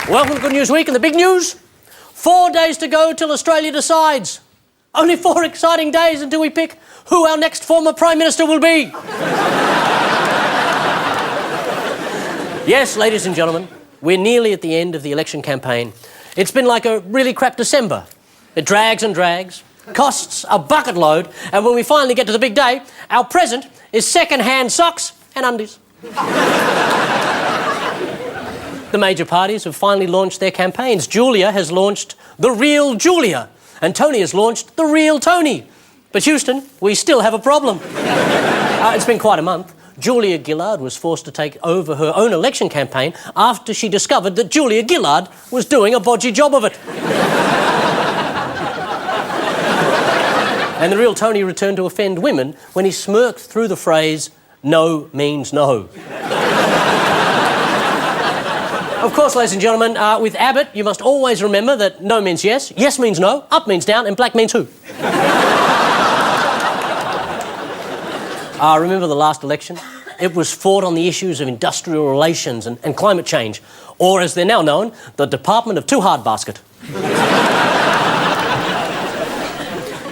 Welcome to Good News Week, and the big news: 4 days to go till Australia decides. Only 4 exciting days until we pick who our next former Prime Minister will be. Yes, ladies and gentlemen, we're nearly at the end of the election campaign. It's been like a really crap December. It drags and drags, costs a bucket load, and when we finally get to the big day, our present is second-hand socks and undies. The major parties have finally launched their campaigns. Julia has launched The Real Julia, and Tony has launched The Real Tony. But Houston, we still have a problem. It's been quite a month. Julia Gillard was forced to take over her own election campaign after she discovered that Julia Gillard was doing a bodgy job of it. And The Real Tony returned to offend women when he smirked through the phrase, "No means no." Of course, ladies and gentlemen, with Abbott, you must always remember that no means yes, yes means no, up means down, and black means who. Remember the last election? It was fought on the issues of industrial relations and climate change, or as they're now known, the Department of Too Hard Basket.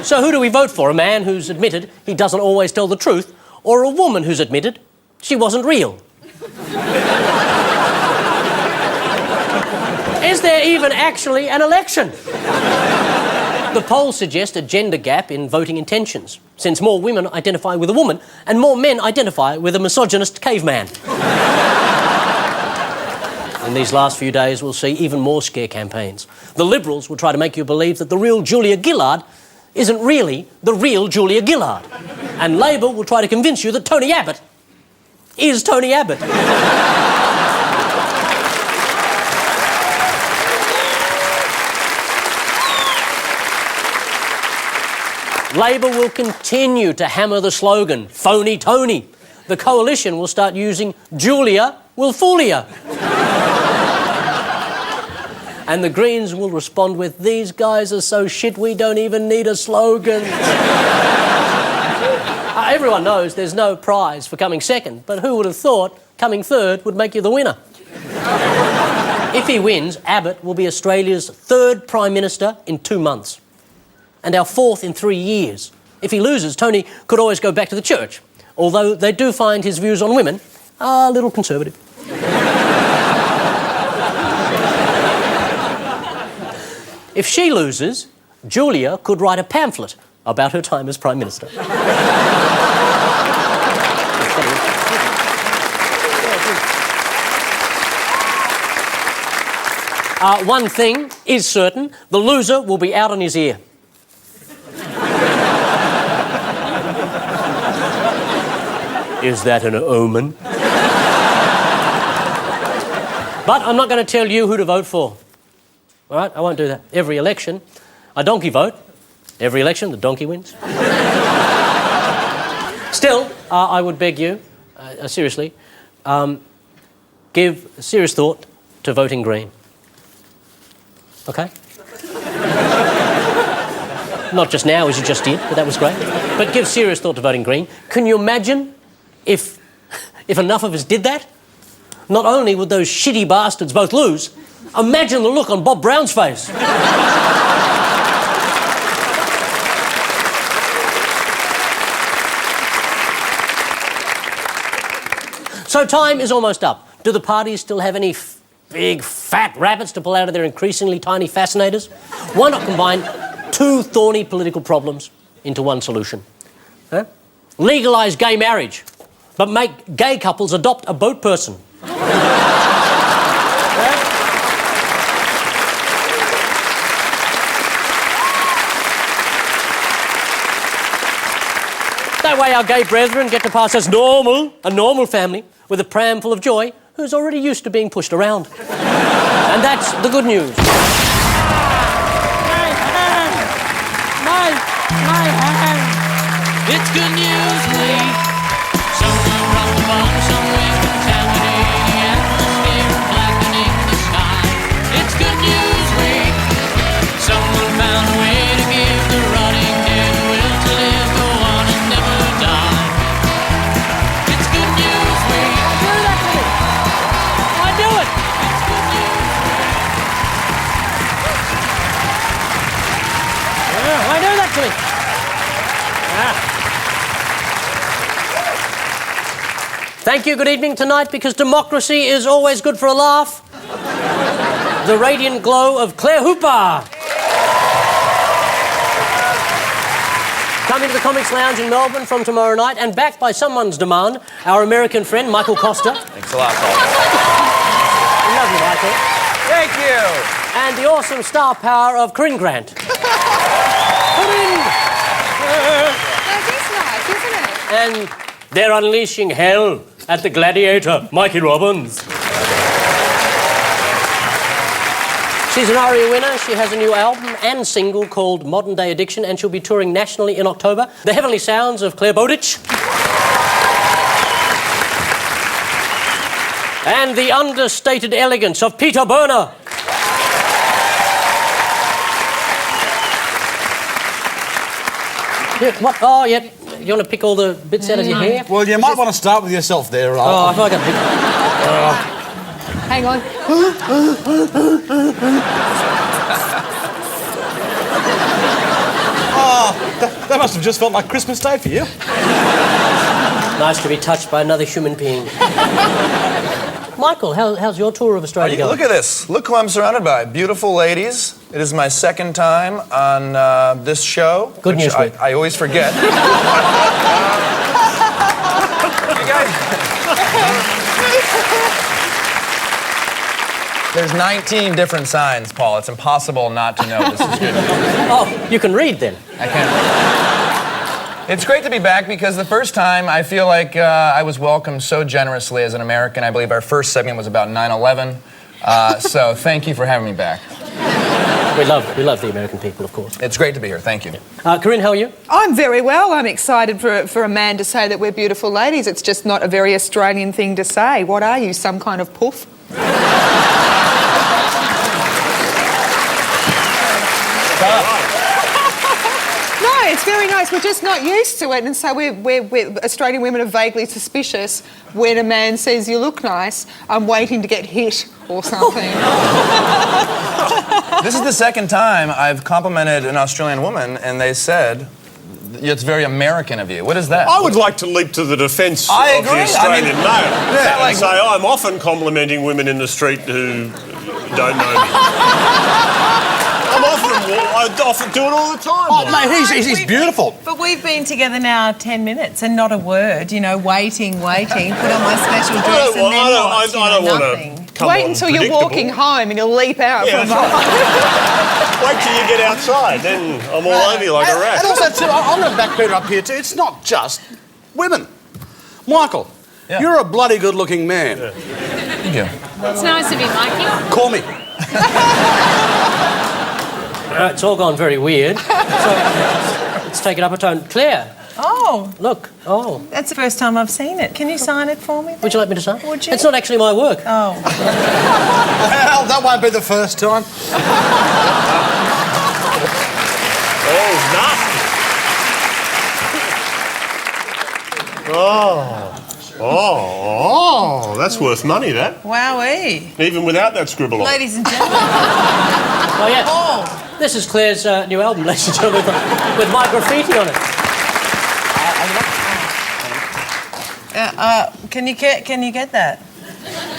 So who do we vote for? A man who's admitted he doesn't always tell the truth, or a woman who's admitted she wasn't real? Is there even actually an election? The polls suggest a gender gap in voting intentions, since more women identify with a woman and more men identify with a misogynist caveman. In these last few days, we'll see even more scare campaigns. The Liberals will try to make you believe that the real Julia Gillard isn't really the real Julia Gillard. And Labor will try to convince you that Tony Abbott is Tony Abbott. Labor will continue to hammer the slogan, "Phony Tony." The coalition will start using "Julia will fool ya." And the Greens will respond with, "These guys are so shit we don't even need a slogan." Everyone knows there's no prize for coming second, but who would have thought coming third would make you the winner? If he wins, Abbott will be Australia's 3rd Prime Minister in 2 months. And our 4th in 3 years. If he loses, Tony could always go back to the church, although they do find his views on women a little conservative. If she loses, Julia could write a pamphlet about her time as Prime Minister. One thing is certain, the loser will be out on his ear. Is that an omen? But I'm not going to tell you who to vote for. All right? I won't do that. Every election, a donkey vote. Every election, the donkey wins. Still, I would beg you, seriously, give serious thought to voting Green. OK? Not just now, as you just did, but that was great. But give serious thought to voting Green. Can you imagine if enough of us did that? Not only would those shitty bastards both lose, imagine the look on Bob Brown's face. So time is almost up. Do the parties still have any big fat rabbits to pull out of their increasingly tiny fascinators? Why not combine 2 thorny political problems into one solution? Huh? Legalise gay marriage, but make gay couples adopt a boat person. That way our gay brethren get to pass as normal, a normal family, with a pram full of joy, who's already used to being pushed around. And that's the good news. My hand. It's Good News Week. Someone dropped the bomb somewhere, contaminating the atmosphere, blackening the sky. It's Good News Week. Someone found a way to give the rotting dead the will to live, go on and never die. It's Good News Week. I do it! It's Good News Week. actually. Thank you, good evening tonight, because democracy is always good for a laugh. The radiant glow of Clare Hooper. Coming to the Comics Lounge in Melbourne from tomorrow night, and backed by someone's demand, our American friend, Michael Kosta. Thanks a lot, Paul. We love you, Michael. Thank you. And the awesome star power of Corinne Grant. Corinne! That is nice, isn't it? And they're unleashing hell at the Gladiator, Mikey Robbins. She's an ARIA winner. She has a new album and single called Modern Day Addiction, and she'll be touring nationally in October. The heavenly sounds of Clare Bowditch. And the understated elegance of Peter Berner. Yeah, what? Oh, yeah. You want to pick all the bits out of your hair? Well, you might want to start with yourself there. Oh, I thought I got pick. Hang on. That must have just felt like Christmas Day for you. Nice to be touched by another human being. Michael, how's your tour of Australia going? Look at this. Look who I'm surrounded by. Beautiful ladies. It is my second time on this show. Good news week. I always forget. You guys... There's 19 different signs, Paul. It's impossible not to know this is good news. Oh, you can read then. I can't. It's great to be back because the first time I feel like I was welcomed so generously as an American. I believe our first segment was about 9/11. So thank you for having me back. We love the American people, of course. It's great to be here. Thank you. Corinne, how are you? I'm very well. I'm excited for a man to say that we're beautiful ladies. It's just not a very Australian thing to say. What are you, some kind of poof? No, it's very nice. We're just not used to it, and so we're Australian women are vaguely suspicious when a man says you look nice. I'm waiting to get hit or something. This is the second time I've complimented an Australian woman, and they said it's very American of you. What is that? I would like to leap to the defence of the Australian male and say I'm often complimenting women in the street who don't know me. I often do it all the time. Oh, mate, he's beautiful. But we've been together now 10 minutes and not a word, you know, waiting, put on my special dress and then I don't want nothing. to come Wait on until you're predictable. walking home and you'll leap out Yeah, from that's right. Wait till you get outside, then I'm all over you like a rat. And also, too, I'm going to back Peter up here, too. It's not just women. Michael, you're a bloody good-looking man. Thank you. It's nice of you, Mikey. Call me. It's all gone very weird. So let's take it up a tone. Claire. Oh, Look. Oh. that's the first time I've seen it. Can you sign it for me? Would you like me to sign? Would you? It's not actually my work. Oh. Well, that won't be the first time. Oh, nasty. Oh, that's worth money, that. Wowee. Even without that scribble on. Ladies and gentlemen. Oh, yeah. Oh. This is Claire's new album, ladies and gentlemen, with my graffiti on it. Can you get that?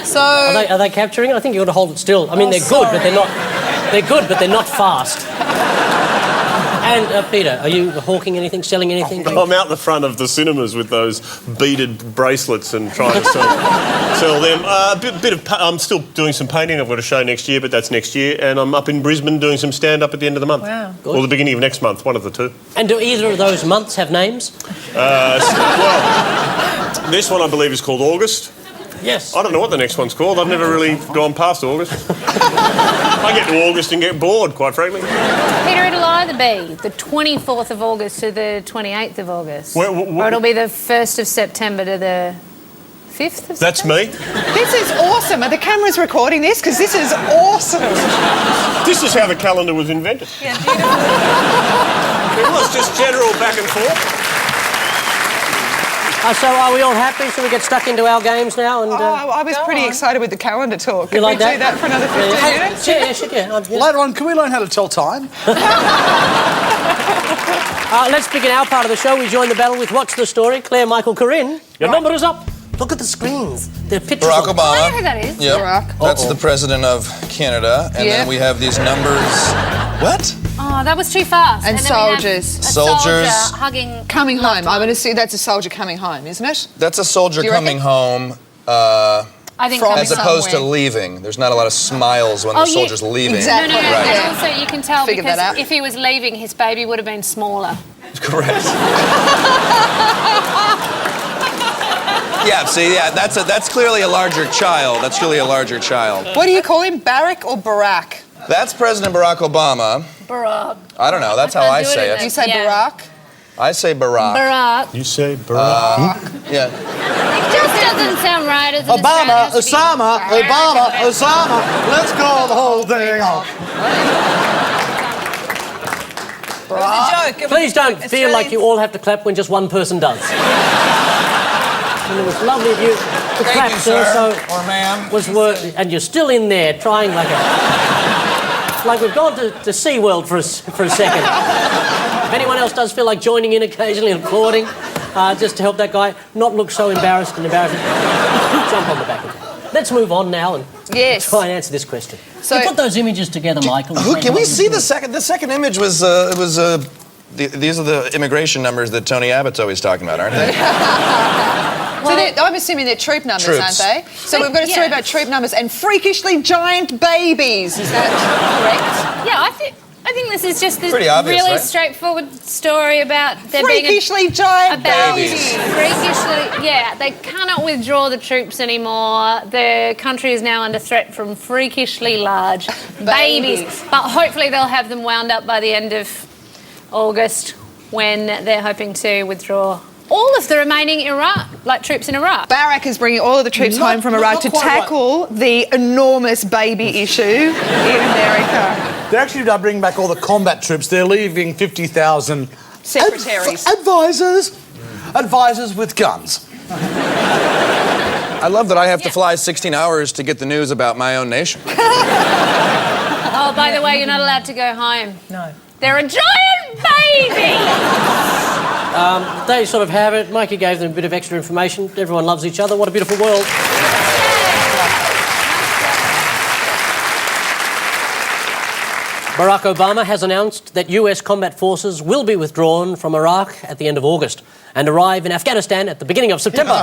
So... Are they capturing it? I think you've got to hold it still. I mean, they're good, but they're not... They're good, but they're not fast. And, Peter, are you hawking anything, selling anything? I'm out the front of the cinemas with those beaded bracelets and trying to sell them. I'm still doing some painting. I've got a show next year, but that's next year. And I'm up in Brisbane doing some stand-up at the end of the month. Wow. Or the beginning of next month, one of the two. And do either of those months have names? Well, this one I believe is called August. Yes. I don't know what the next one's called. I've never really gone past August. I get to August and get bored, quite frankly. Peter, it'll either be the 24th of August to the 28th of August. Or it'll be the 1st of September to the 5th of That's September? me. This is awesome. Are the cameras recording this? Because this is awesome. This is how the calendar was invented. Yeah, beautiful. It was just general back and forth. So are we all happy? Should we get stuck into our games now? And I was pretty excited with the calendar talk. Can like we that? do that for another 15 minutes? Yeah. Later on, can we learn how to tell time? Let's begin our part of the show. We join the battle with What's the Story? Claire, Michael, Corinne. Your number is up. Look at the screens. They're pictures Barack of... Obama. I know who that is. Yep. Barack. That's the president of Canada. And then we have these numbers. What? Oh, that was too fast. And then we have soldiers. a Soldiers. soldier hugging. Coming home. I'm going to see that's a soldier coming home, isn't it? That's a soldier you coming home. I think From coming As opposed to somewhere. leaving. There's not a lot of smiles when the soldier's leaving. Exactly. No. Right. And also you can tell Figured that because out. if he was leaving, his baby would have been smaller. Correct. Yeah, see, that's clearly a larger child. That's clearly a larger child. What do you call him, Barack or Barack? That's President Barack Obama. Barack. I don't know. That's how I say it. You say Yeah. Barack? I say Barack. Barack. You say Barack? Yeah. It just doesn't sound right as an Obama, Australian to be Osama, Barack. Obama, Osama. Let's call the whole thing off. It was a joke. Please don't feel like you all have to clap when just one person does. And it was lovely of you to clap, you, sir. sir. So Or ma'am. and you're still in there trying like we've gone to SeaWorld for a second. If anyone else does feel like joining in occasionally and applauding, just to help that guy not look so embarrassed and embarrassing, jump on the back of it. Let's move on now and try and answer this question. So- you put those images together, Michael. Can we see the second? The second image was these are the immigration numbers that Tony Abbott's always talking about, aren't they? So I'm assuming they're troop numbers, Troops. aren't they? So we've got a story about troop numbers and freakishly giant babies. Is that correct? Yeah, I think this is just this Pretty obvious, really right? straightforward story about there being Freakishly giant about babies. freakishly, yeah, they cannot withdraw the troops anymore. The country is now under threat from freakishly large babies. But hopefully they'll have them wound up by the end of August when they're hoping to withdraw all of the remaining troops in Iraq. Barack is bringing all of the troops home from Iraq to tackle the enormous baby issue in America. They're actually bringing back all the combat troops. They're leaving 50,000 Secretaries. advisors with guns. I love that I have to fly 16 hours to get the news about my own nation. Oh, by the way, you're not allowed to go home. No. They're a giant baby! They sort of have it. Mikey gave them a bit of extra information. Everyone loves each other. What a beautiful world. Barack Obama has announced that US combat forces will be withdrawn from Iraq at the end of August and arrive in Afghanistan at the beginning of September.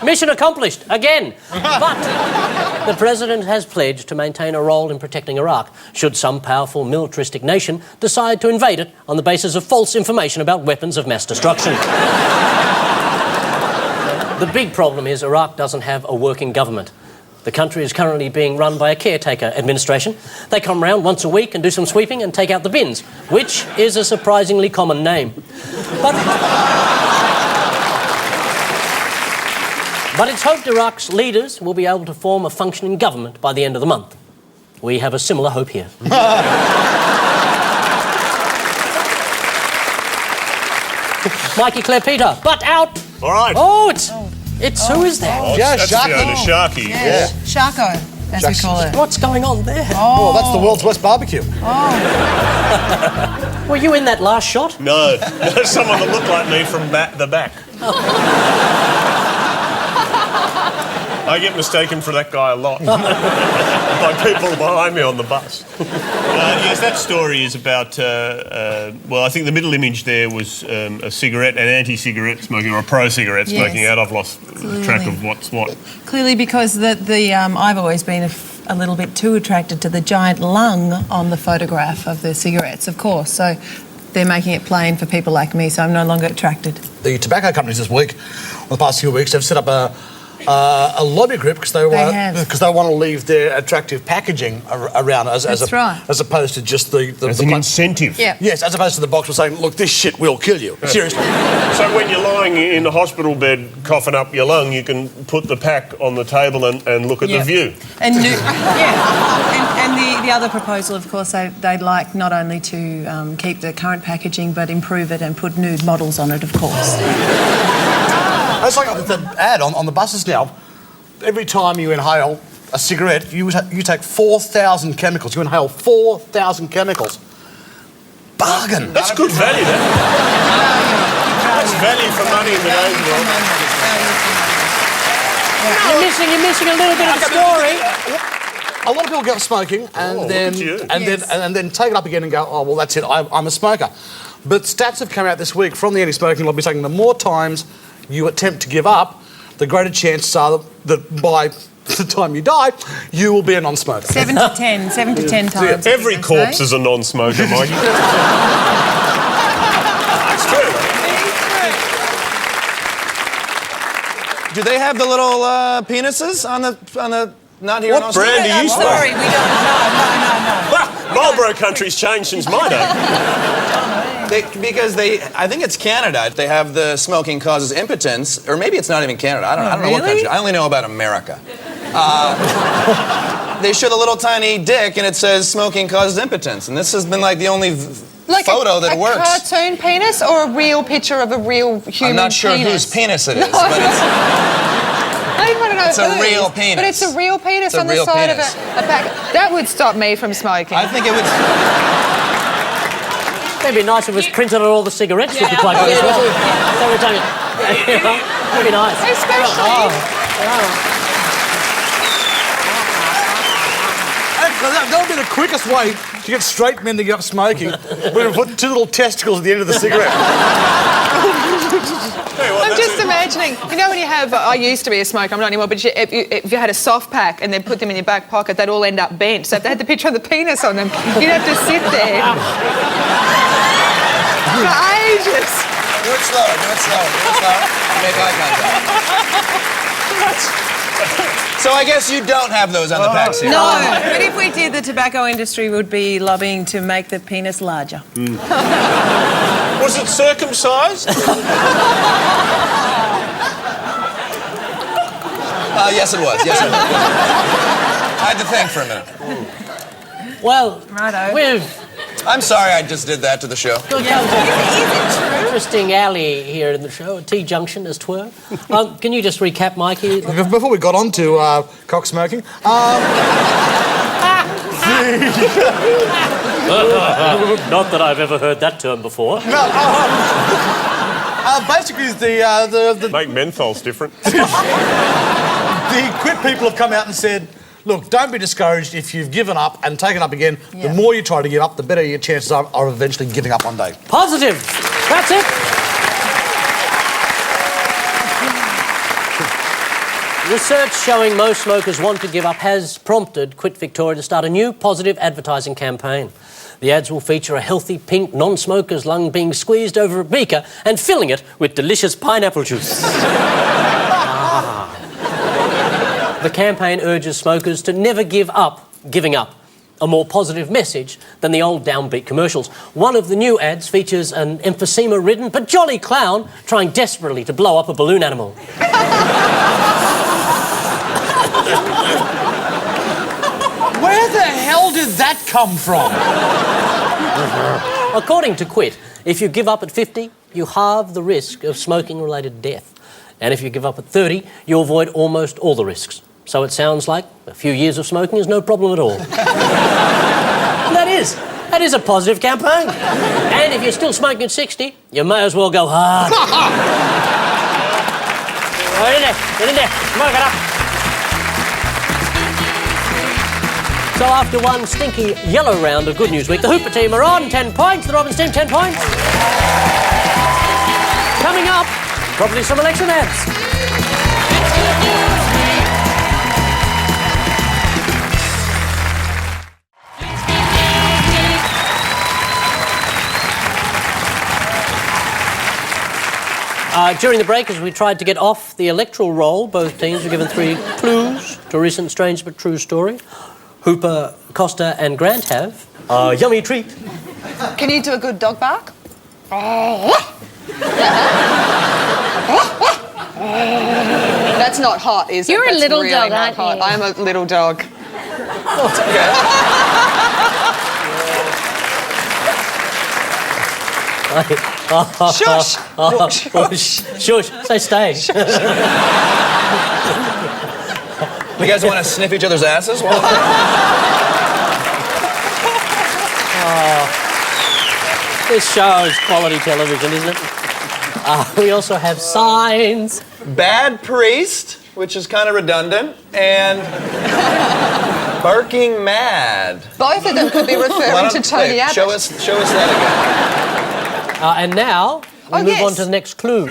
Mission accomplished, again. But the president has pledged to maintain a role in protecting Iraq should some powerful militaristic nation decide to invade it on the basis of false information about weapons of mass destruction. The big problem is Iraq doesn't have a working government. The country is currently being run by a caretaker administration. They come round once a week and do some sweeping and take out the bins, which is a surprisingly common name. But it's hoped Iraq's leaders will be able to form a functioning government by the end of the month. We have a similar hope here. Mikey, Claire, Peter, but out! All right. Oh, it's who is that? Oh, Yeah, that's Sharky. Sharky. Yeah. Sharko, as we call it. What's going on there? Oh, that's the world's worst barbecue. Were you in that last shot? No, someone that looked like me from the back. I get mistaken for that guy a lot by people behind me on the bus. Yes, that story is about, I think the middle image there was a cigarette, an anti-cigarette smoking or a pro-cigarette smoking Yes. ad. I've lost track of what's what. Clearly because I've always been a little bit too attracted to the giant lung on the photograph of the cigarettes, of course. So they're making it plain for people like me, so I'm no longer attracted. The tobacco companies this week, or the past few weeks, have set up a lobby group because they want to leave their attractive packaging around as opposed to just the an incentive. Yeah. Yes, as opposed to the box was saying, look, this shit will kill you. Seriously. So when you're lying in a hospital bed coughing up your lung, you can put the pack on the table and look at the view. And the other proposal, of course, they'd like not only to keep the current packaging but improve it and put nude models on it, of course. It's like the ad on the buses now. Every time you inhale a cigarette, you take 4,000 chemicals. You inhale 4,000 chemicals. Bargain. That's good value, that. That's value for money in today's world. You're missing a little bit of the story. A lot of people get smoking and then take it up again and go, oh, well, that's it, I'm a smoker. But stats have come out this week from the anti-smoking lobby saying the more times you attempt to give up, the greater chances are that by the time you die, you will be a non-smoker. 7 to 10 times. Every corpse is a non-smoker, Mikey. That's true. Do they have the little penises on the not here in What Australia? brand do you smoke? Sorry, we don't. No. Marlboro country's changed since my day. Because I think it's Canada. They have the smoking causes impotence, or maybe it's not even Canada. I don't know what country. I only know about America. They show the little tiny dick, and it says smoking causes impotence, and this has been like the only photo that works. Like a cartoon penis or a real picture of a real human penis? I'm not sure whose penis it is, but it's... I don't want to know It's a real penis. But it's a real penis It's a on the real side penis. of a pack. That would stop me from smoking. I think it would... It'd be nice if it was printed on all the cigarettes that you plug in as well. Every time that'd be nice. Especially... That would be the quickest way to get straight men to give up smoking. We're going to put 2 little testicles at the end of the cigarette. I'm just imagining, you know when you have, I used to be a smoker, I'm not anymore, but if you had a soft pack and then put them in your back pocket, they'd all end up bent. So if they had the picture of the penis on them, you'd have to sit there for ages. Do it slow. Make eye contact. So I guess you don't have those on the packs here. No, but if we did, the tobacco industry would be lobbying to make the penis larger. Was it circumcised? Yes, it was. I had to think for a minute. Well, Righto. I'm sorry I just did that to the show. Is it true? Interesting alley here in the show, T-junction as 'twere. Can you just recap, Mikey? Before we got on to cock smoking, Not that I've ever heard that term before. basically the Make menthols different. the quit people have come out and said, look, don't be discouraged if you've given up and taken up again. Yeah. The more you try to give up, the better your chances are of eventually giving up one day. Positive. That's it. Research showing most smokers want to give up has prompted Quit Victoria to start a new positive advertising campaign. The ads will feature a healthy pink non-smoker's lung being squeezed over a beaker and filling it with delicious pineapple juice. The campaign urges smokers to never give up giving up, a more positive message than the old downbeat commercials. One of the new ads features an emphysema-ridden but jolly clown trying desperately to blow up a balloon animal. Where the hell did that come from? According to Quit, if you give up at 50, you halve the risk of smoking-related death. And if you give up at 30, you avoid almost all the risks. So it sounds like a few years of smoking is no problem at all. That is a positive campaign. And if you're still smoking at 60, you may as well go hard. Get in there, smoke it up. So after one stinky yellow round of Good News Week, the Hooper team are on 10 points, the Robbins team 10 points. Coming up, probably some election ads. During the break, as we tried to get off the electoral roll, both teams were given 3 clues to a recent strange but true story. Hooper, Kosta and Grant have a yummy treat. Can you do a good dog bark? That's not hot, is it? You're a That's little really dog, not aren't hot. you? I'm a little dog. Shush! Shush! Stay. You guys want to sniff each other's asses? This show is quality television, isn't it? We also have signs. Bad priest, which is kind of redundant, and barking mad. Both of them could be referring to Tony Abbott. Show us that again. And now we move on to the next clue.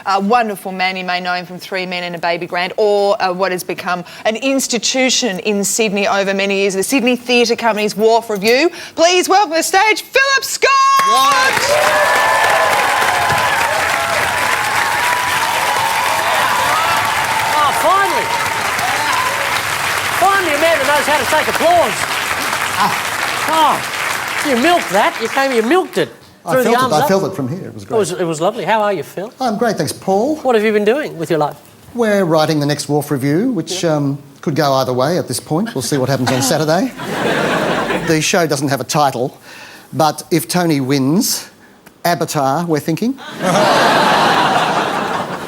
A wonderful man you may know him from 3 Men and a Baby Grand, or what has become an institution in Sydney over many years, the Sydney Theatre Company's Wharf Review. Please welcome to the stage, Phillip Scott! Oh, finally! Finally a man that knows how to take applause. Oh, you milked that. You came, you milked it. I felt it from here. It was great. It was lovely. How are you, Phil? I'm great, thanks, Paul. What have you been doing with your life? We're writing the next Wharf Review, which could go either way at this point. We'll see what happens on Saturday. The show doesn't have a title, but if Tony wins, Avatar, we're thinking.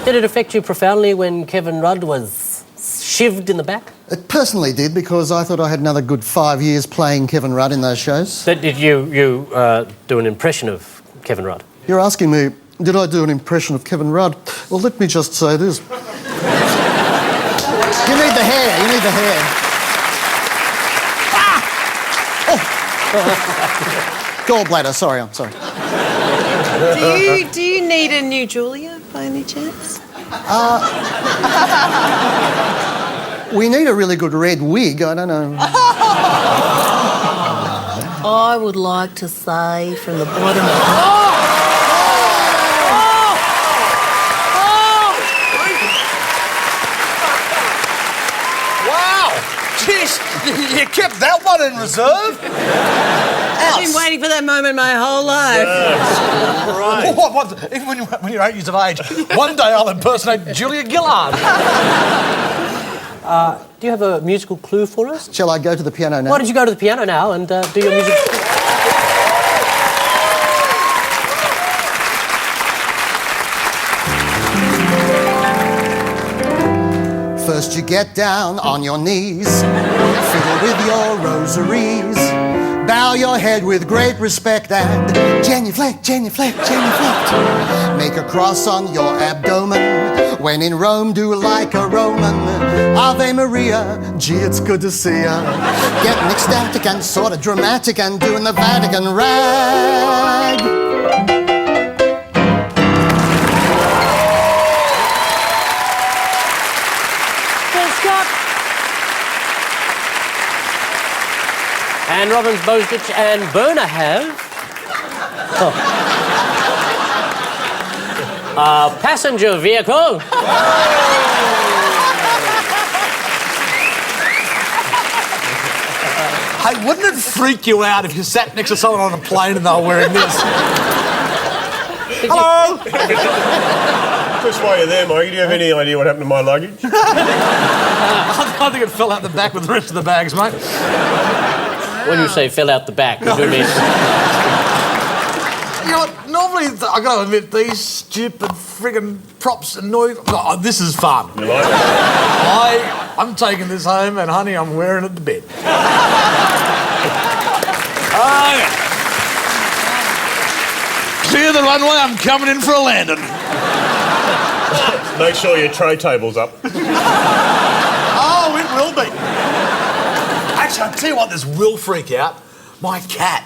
Did it affect you profoundly when Kevin Rudd was shivved in the back? It personally did, because I thought I had another good 5 years playing Kevin Rudd in those shows. But did you do an impression of Kevin Rudd? You're asking me, did I do an impression of Kevin Rudd? Well, let me just say this. You need the hair, you need the hair. Ah! Oh. Gallbladder, sorry, I'm sorry. Do you need a new Julia by any chance? We need a really good red wig, I don't know. I would like to say from the bottom of Wow! Jeez, you kept that one in reserve? I've been waiting for that moment my whole life. Right. What, even when you're 8 years of age, one day I'll impersonate Julia Gillard. Do you have a musical clue for us? Shall I go to the piano now? Why don't you go to the piano now and do your music? First you get down on your knees, fiddle with your rosaries, bow your head with great respect and genuflect, genuflect, genuflect. Make a cross on your abdomen. When in Rome, do like a Roman. Ave Maria, gee, it's good to see ya. Getting ecstatic and sort of dramatic and doing the Vatican rag. Phil Scott. And Robbins, Bowditch and Berner have... a passenger vehicle. Hey, wouldn't it freak you out if you sat next to someone on a plane and they were wearing this? Hello! Just while you're there, Mikey, do you have any idea what happened to my luggage? I think it fell out the back with the rest of the bags, mate. When you say fell out the back, you do mean... You know what, normally, I gotta admit, these stupid friggin' props annoy... Oh, this is fun. You like it? I'm taking this home and, honey, I'm wearing it to bed. Clear the runway, I'm coming in for a landing. Make sure your tray table's up. Oh, it will be. Actually, I'll tell you what, this will freak out. My cat.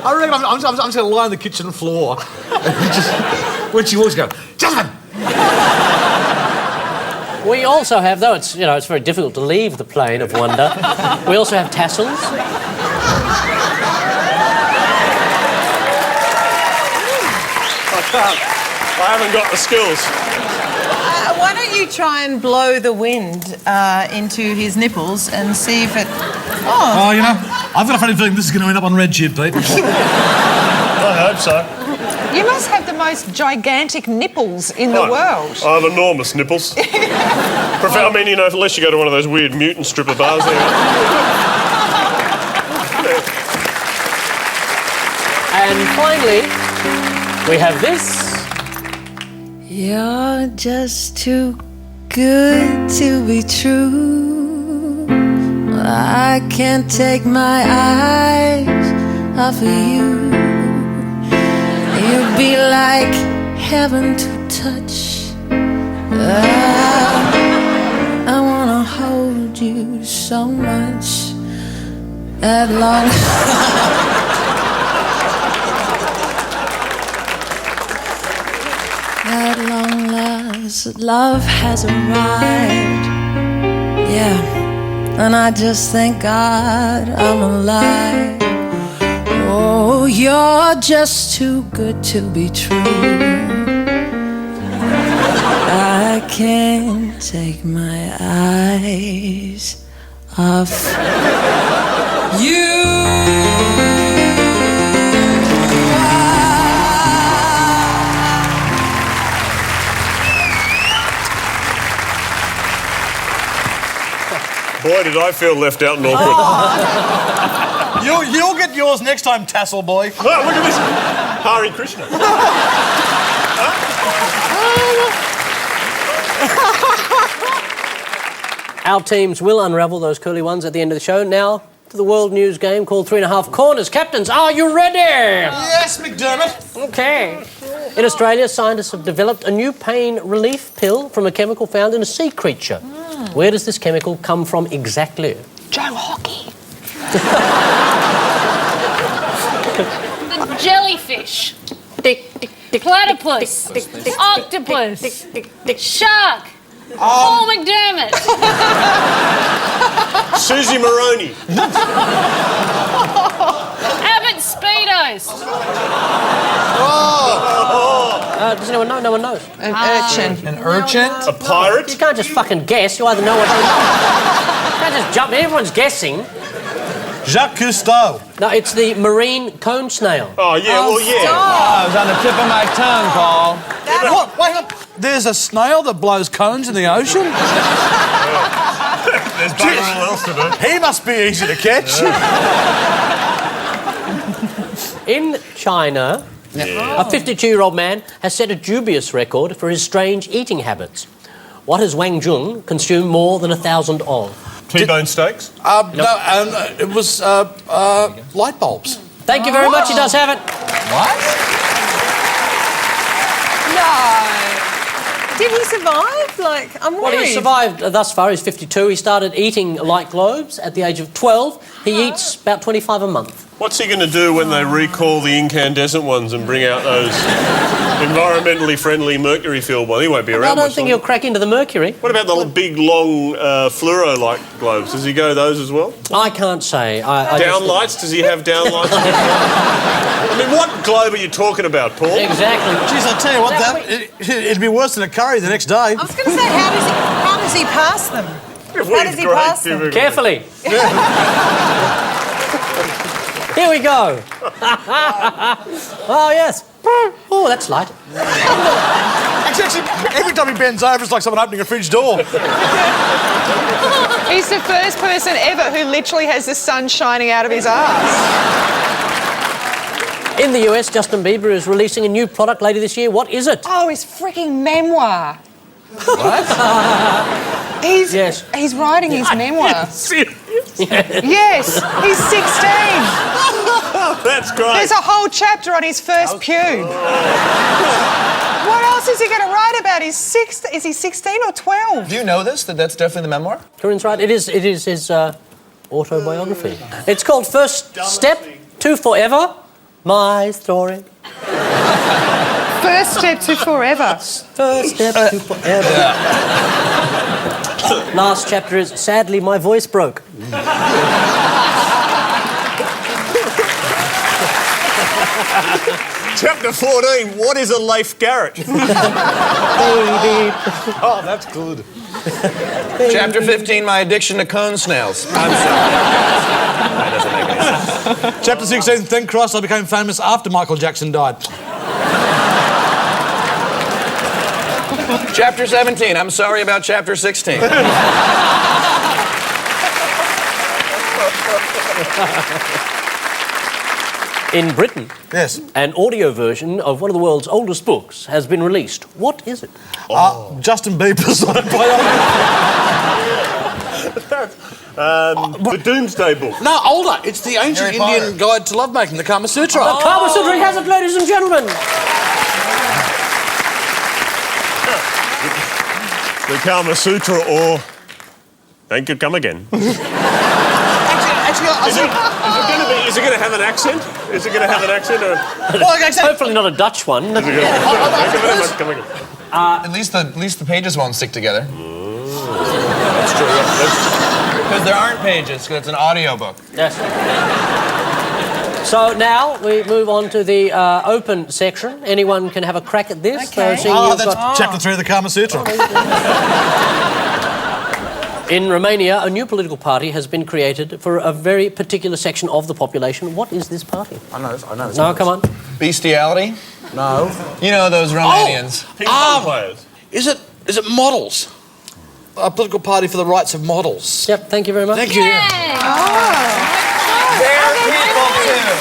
I reckon I'm just going to lie on the kitchen floor. When she walks, go, Jasmine! We also have, though it's very difficult to leave the plane of wonder, we also have tassels. I haven't got the skills. Why don't you try and blow the wind into his nipples and see if it... Oh, you know, I've got a funny feeling this is going to end up on RedTube, Pete. I hope so. You must have the most gigantic nipples in the world. I have enormous nipples. I mean, unless you go to one of those weird mutant stripper bars there. And finally, we have this. You're just too good to be true. I can't take my eyes off of you. You'd be like heaven to touch. I wanna hold you so much at long. At long last, love has arrived. Yeah, and I just thank God I'm alive. Oh, you're just too good to be true. I can't take my eyes off you. Boy, did I feel left out and awkward. Oh. You'll get yours next time, Tassel Boy. Oh, look at this. Hari Krishna. Our teams will unravel those curly ones at the end of the show. Now to the world news game called 3.5 Corners. Captains, are you ready? Yes, McDermott. Okay. In Australia, scientists have developed a new pain relief pill from a chemical found in a sea creature. Where does this chemical come from exactly? Joe Hockey. The jellyfish. Platypus. Octopus. Shark. Paul McDermott. Susie Maroney. Abbott Speedos. Does anyone know? No one knows. An urchin. An urchin? A pirate? You can't just fucking guess. You either know or don't know. You can't just jump in. Everyone's guessing. Jacques Cousteau. No, it's the marine cone snail. Oh, yeah, well, yeah. Oh, it was on the tip of my tongue, Paul. What? Wait up. There's a snail that blows cones in the ocean? There's bugger all else to do. He must be easy to catch. In China, a 52-year-old man has set a dubious record for his strange eating habits. What has Wang Jung consumed more than 1,000 of? T-bone steaks? No, it was light bulbs. Thank you very much. He does have it. What? No. Did he survive? Like, I'm worried. Well, he survived thus far. He's 52. He started eating light globes at the age of 12. He eats about 25 a month. What's he going to do when they recall the incandescent ones and bring out those environmentally friendly mercury-filled ones? He won't be around. I don't much think longer. he'll crack into the mercury. What about the big, long fluoro-like globes? Does he go those as well? I can't say. Downlights? Does he have downlights? I mean, what globe are you talking about, Paul? Exactly. Jeez, I'll tell you what, it'd be worse than a curry the next day. I was going to say, how does he pass them? How does he pass them? Carefully. Here we go. Oh, yes. Oh, that's light. Actually, every time he bends over, it's like someone opening a fridge door. He's the first person ever who literally has the sun shining out of his arse. In the US, Justin Bieber is releasing a new product later this year. What is it? Oh, his freaking memoir. What? He's writing his memoir. Serious? Yes, he's 16. That's great. There's a whole chapter on his first pube. What else is he going to write about? Is he 16 or 12? Do you know this? That's definitely the memoir? Corinne's right. It is his autobiography. It's called First Step to Forever, My Story. First step to forever. First step to forever. Last chapter is, sadly, my voice broke. Chapter 14, what is a Leif Garrett? Baby. Oh, that's good. Chapter 15, my addiction to cone snails. I'm sorry. That doesn't make any sense. Chapter 16, thank Christ I became famous after Michael Jackson died. Chapter 17, I'm sorry about chapter 16. In Britain, Yes. an audio version of one of the world's oldest books has been released. What is it? Justin Bieber's autobiography. The Doomsday Book. No, older. It's the ancient Harry Potter. Indian guide to lovemaking, the Kama Sutra. The Kama Sutra has it, ladies and gentlemen. The Kama Sutra, or thank you, come again. Actually, Is it going to have an accent? Is it going to have an accent? Or... Hopefully not a Dutch one. Thank you very much, come again. At least the pages won't stick together. That's true, yeah. Because there aren't pages, because it's an audio book. Yes. So now we move on to the open section. Anyone can have a crack at this. Okay. seeing you've that's got- chapter 3 of the Kama Sutra. In Romania, a new political party has been created for a very particular section of the population. What is this party? I know. No, come on. Bestiality? No. You know those Romanians. Ping pong players. Is it models? A political party for the rights of models. Yep, thank you very much. Thank you. They're people too.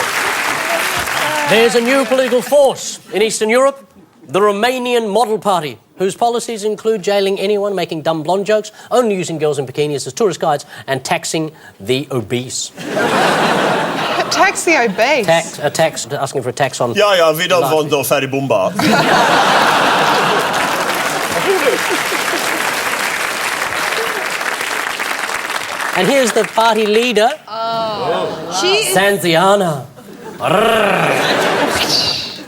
There's a new political force in Eastern Europe, the Romanian Model Party, whose policies include jailing anyone making dumb blonde jokes, only using girls in bikinis as tourist guides, and taxing the obese. Tax the obese. Asking for a tax on... Ja, vi don't want no fatty bumba. And here's the party leader, Sanziana.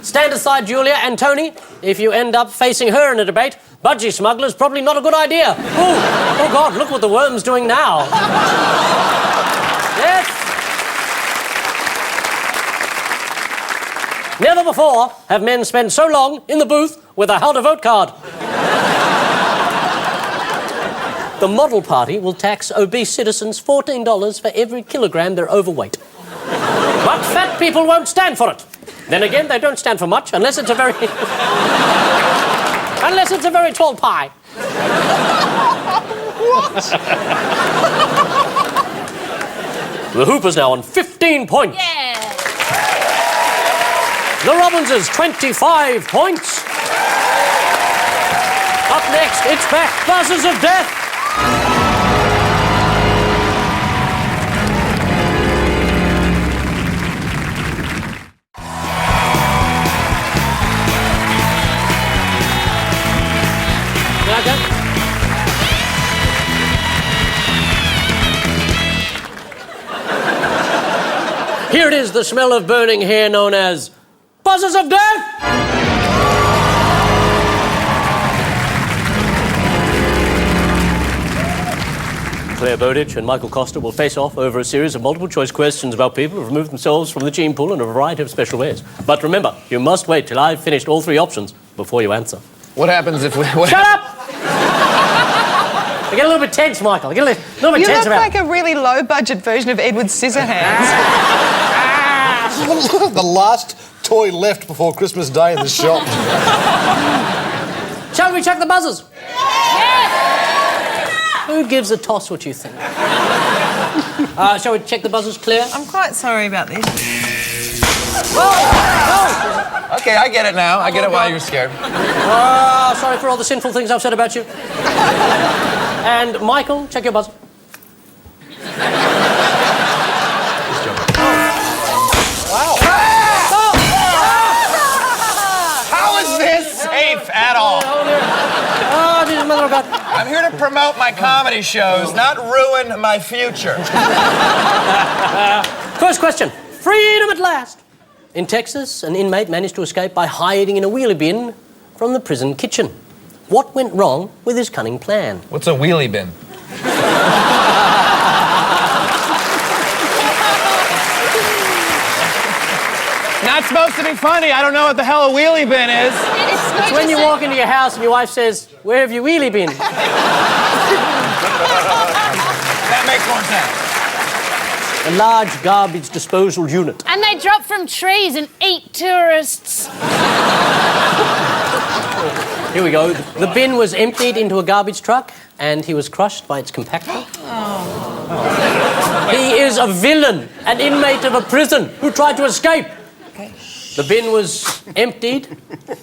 Stand aside, Julia and Tony. If you end up facing her in a debate, budgie smuggler's probably not a good idea. Oh God, look what the worm's doing now. Yes. Never before have men spent so long in the booth with a how to vote card. The Model Party will tax obese citizens $14 for every kilogram they're overweight. But fat people won't stand for it. Then again, they don't stand for much unless it's a very... unless it's a very tall pie. What? The Hoopers now on 15 points. Yeah. The Robbinses, 25 points. Up next, it's back. Buzzers of Death. Here it is, the smell of burning hair known as Buzzers of Death! Clare Bowditch and Michael Kosta will face off over a series of multiple-choice questions about people who have removed themselves from the gene pool in a variety of special ways. But remember, you must wait till I've finished all three options before you answer. What happens if we... Shut up! I get a little bit tense, Michael. I get a little bit You tense look about like a really low-budget version of Edward Scissorhands. The last toy left before Christmas Day in the shop. Shall we check the buzzers? Who gives a toss what you think? Shall we check the buzzers, Claire? I'm quite sorry about this. Okay, I get it now. I get it why you're scared. Sorry for all the sinful things I've said about you. And Michael, check your buzzer. How is this safe at all? Oh, dear mother of God. I'm here to promote my comedy shows, not ruin my future. First question. Freedom at last. In Texas, an inmate managed to escape by hiding in a wheelie bin from the prison kitchen. What went wrong with his cunning plan? What's a wheelie bin? Not supposed to be funny. I don't know what the hell a wheelie bin is. It's when you walk into your house and your wife says, "Where have you wheelie been?" That makes more sense. A large garbage disposal unit. And they drop from trees and eat tourists. Here we go. The bin was emptied into a garbage truck and he was crushed by its compactor. He is a villain, an inmate of a prison who tried to escape. Okay. The bin was emptied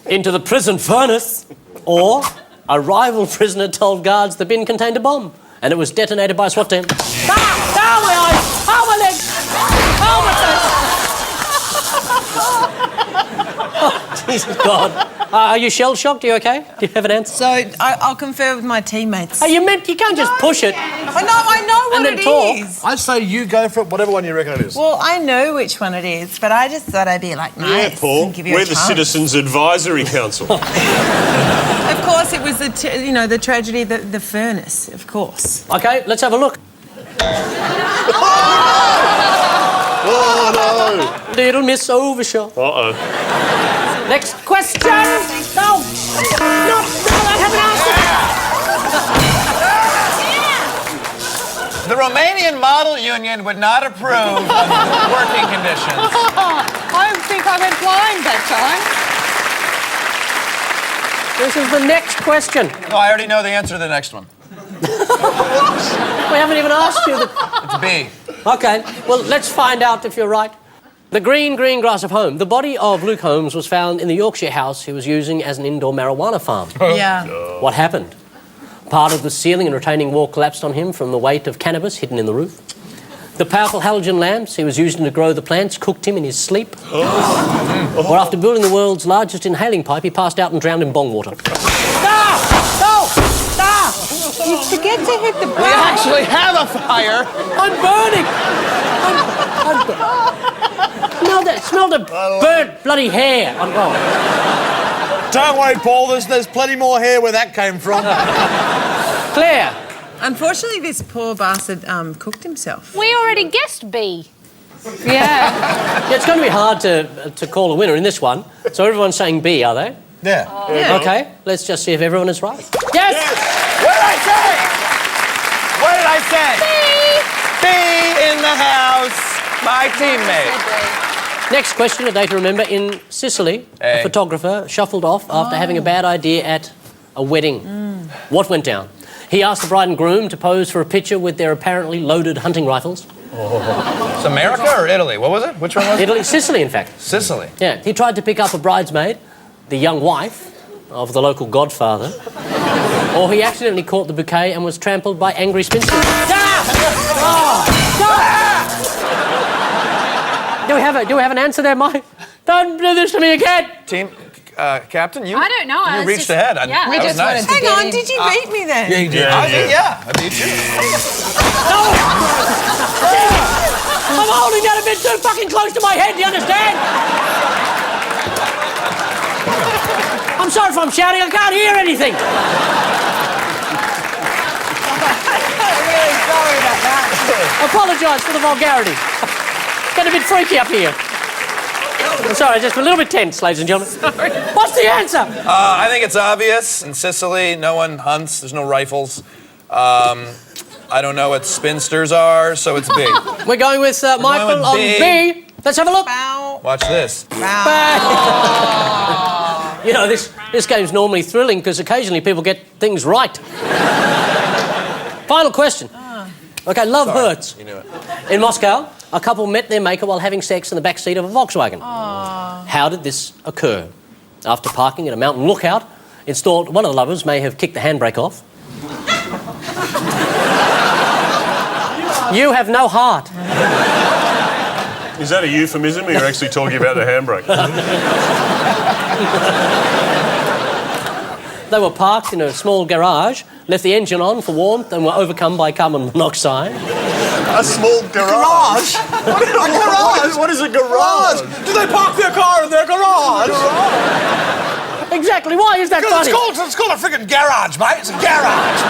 into the prison furnace, or a rival prisoner told guards the bin contained a bomb and it was detonated by a SWAT team. Ah, my eyes! Oh, my legs! Oh, my face! Oh, Jesus God. Are you shell-shocked? Are you okay? Do you have an answer? So I'll confer with my teammates. Oh, you can't just push it. I know what And then it talk. is. I say you go for it, whatever one you reckon it is. Well, I know which one it is, but I just thought I'd be like nice Yeah, Paul. and give you We're a the chance. Citizens Advisory Council. Of course, it was the tragedy, the furnace. Of course. Okay, let's have a look. Oh, no. Little Miss Overshaw. Uh-oh. Next question. No, I haven't answered. The Romanian Model Union would not approve of working conditions. I think I went blind that time. This is the next question. No, I already know the answer to the next one. We haven't even asked you. It's B. Okay, well, let's find out if you're right. The green grass of home. The body of Luke Holmes was found in the Yorkshire house he was using as an indoor marijuana farm. Yeah. What happened? Part of the ceiling and retaining wall collapsed on him from the weight of cannabis hidden in the roof. The powerful halogen lamps he was using to grow the plants cooked him in his sleep. Or after building the world's largest inhaling pipe, he passed out and drowned in bong water. You forget to hit the We button. actually have a fire. I'm burning! Smell the burnt bloody hair. Don't worry, Paul, there's plenty more hair where that came from. Claire. Unfortunately, this poor bastard cooked himself. We already guessed B. Yeah, it's going to be hard to call a winner in this one. So everyone's saying B, are they? Yeah. Yeah. Okay, let's just see if everyone is right. Yes! What did I say? What did I say? B in the house. My teammate. Next question, a day to remember. In Sicily, a photographer shuffled off after having a bad idea at a wedding. What went down? He asked the bride and groom to pose for a picture with their apparently loaded hunting rifles. It's America or Italy? What was it? Which one was it? Italy, Sicily, in fact. Sicily. Yeah, he tried to pick up a bridesmaid, the young wife of the local godfather, or he accidentally caught the bouquet and was trampled by angry spinsters. Do we have an answer there, Mike? Don't do this to me again. Team captain, you. I don't know. You reached ahead. Yeah. That was nice. Hang on, did you beat me then? Yeah, you did. I beat you. I'm holding that a bit too fucking close to my head, do you understand? I'm sorry if I'm shouting, I can't hear anything. I'm really sorry about that. Apologise for the vulgarity. It's getting a bit freaky up here. I'm sorry, just a little bit tense, ladies and gentlemen. Sorry. What's the answer? I think it's obvious. In Sicily, no one hunts. There's no rifles. I don't know what spinsters are, so it's B. We're going with Michael with on B. B. Let's have a look. Bow. Watch this. You know, this game's normally thrilling because occasionally people get things right. Final question. Okay, love hurts. You knew it. In Moscow, a couple met their maker while having sex in the back seat of a Volkswagen. How did this occur? After parking at a mountain lookout, it's thought one of the lovers may have kicked the handbrake off. You have no heart. Is that a euphemism or you're actually talking about the handbrake? They were parked in a small garage, left the engine on for warmth and were overcome by carbon monoxide. A small garage? What is a garage? Do they park their car in their garage? Exactly, why is that funny? It's called a friggin' garage, mate. It's a garage.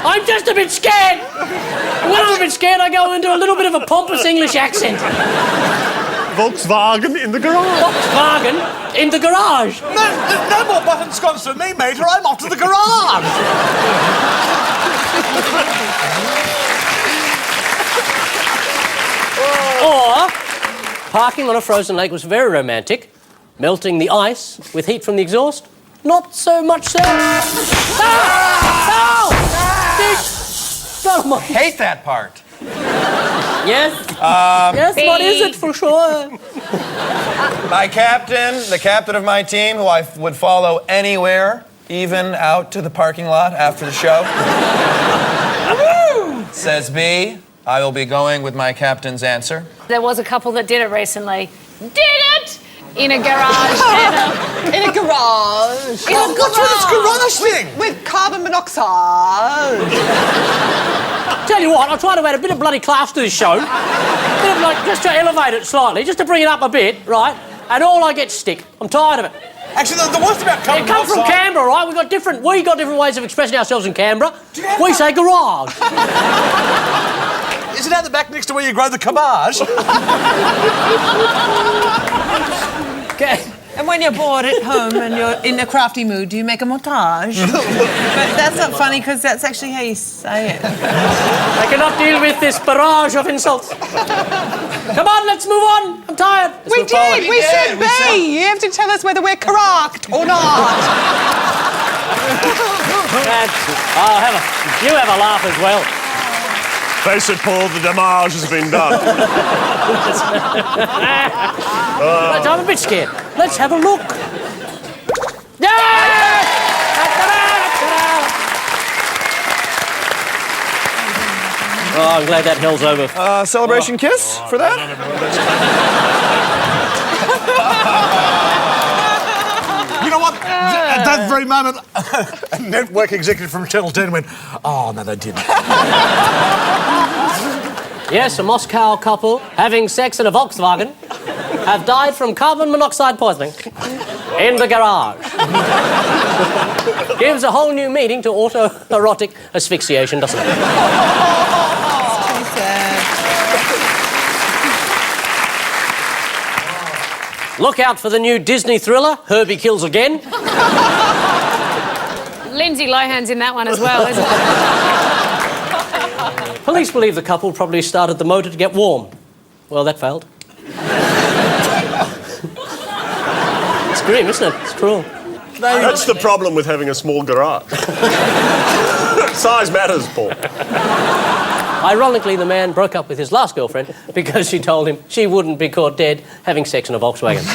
I'm just a bit scared. And when I'm a bit scared, I go into a little bit of a pompous English accent. Volkswagen in the garage. Volkswagen in the garage. No more button scones for me, mate, or I'm off to the garage. Or, parking on a frozen lake was very romantic. Melting the ice with heat from the exhaust, not so much so. Hate that part. Yes. Yes, what is it for sure? My captain, the captain of my team, who I would follow anywhere, even out to the parking lot after the show, says B. I will be going with my captain's answer. There was a couple that did it recently. Did it! In a garage. In a garage. What's with this garage thing? With carbon monoxide. Tell you what, I'll try to add a bit of bloody class to this show. A bit of, like, just to elevate it slightly, just to bring it up a bit, right? And all I get stick. I'm tired of it. Actually, the worst about carbon It comes from monoxide... Canberra, right? We got different ways of expressing ourselves in Canberra. We say garage. Is it out the back next to where you grow the cabbage? Okay. And when you're bored at home and you're in a crafty mood, do you make a montage? But that's not funny because that's actually how you say it. I cannot deal with this barrage of insults. Come on, let's move on. I'm tired. We did. We said B. You have to tell us whether we're correct or not. You have a laugh as well. Face it, Paul, the damage has been done. I'm a bit scared. Let's have a look. Yeah! Oh, I'm glad that hell's over. Celebration kiss for that? You know what? At that very moment, a network executive from Channel 10 went, oh, no, they didn't. Yes, a Moscow couple having sex in a Volkswagen have died from carbon monoxide poisoning in the garage. Gives a whole new meaning to autoerotic asphyxiation, doesn't it? Too sad. Look out for the new Disney thriller, Herbie Kills Again. Lindsay Lohan's in that one as well, isn't it? Police believe the couple probably started the motor to get warm. Well, that failed. It's grim, isn't it? It's cruel. That's the problem with having a small garage. Size matters, Paul. Ironically, the man broke up with his last girlfriend because she told him she wouldn't be caught dead having sex in a Volkswagen.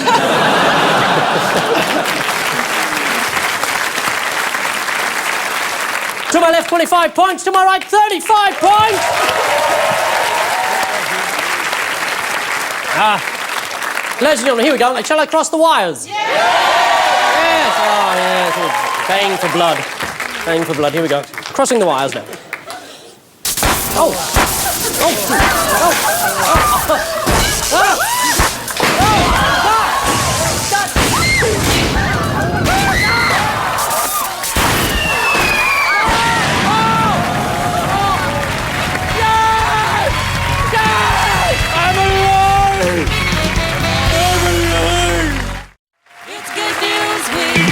To my left, 25 points. To my right, 35 points. Ladies and gentlemen, here we go. Shall I cross the wires? Yeah! Yes. Oh, yes. Baying for blood. Baying for blood. Here we go. Crossing the wires now. Oh! Oh! It's good news week.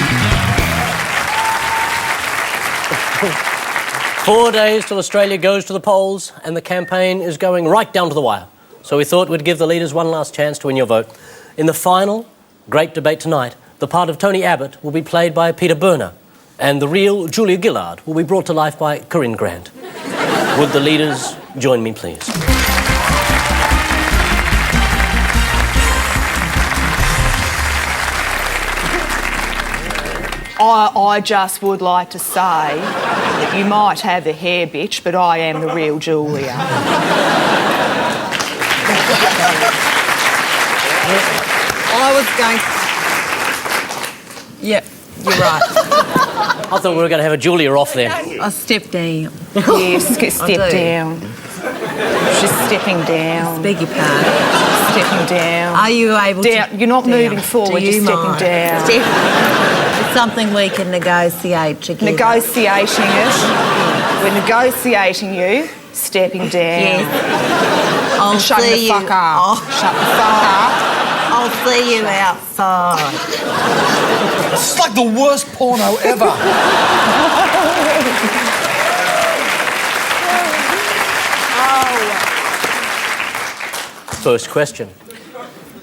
4 days till Australia goes to the polls and the campaign is going right down to the wire. So we thought we'd give the leaders one last chance to win your vote. In the final great debate tonight, the part of Tony Abbott will be played by Peter Berner and the real Julia Gillard will be brought to life by Corinne Grant. Would the leaders join me, please? I just would like to say that you might have the hair bitch, but I am the real Julia. I was going... Yep, you're right. I thought we were going to have a Julia off there. I'll step down. Yes, step do. down. She's stepping down. Beg your pardon. Stepping down. Are you able Down. to... You're not down. moving forward, Do you're you stepping mind? down. It's something we can negotiate together. Negotiating it. We're negotiating you, stepping down. Yes. I'll Shut see the you. fuck up. Shut the fuck up. I'll see you outside. This is like the worst porno ever. First question.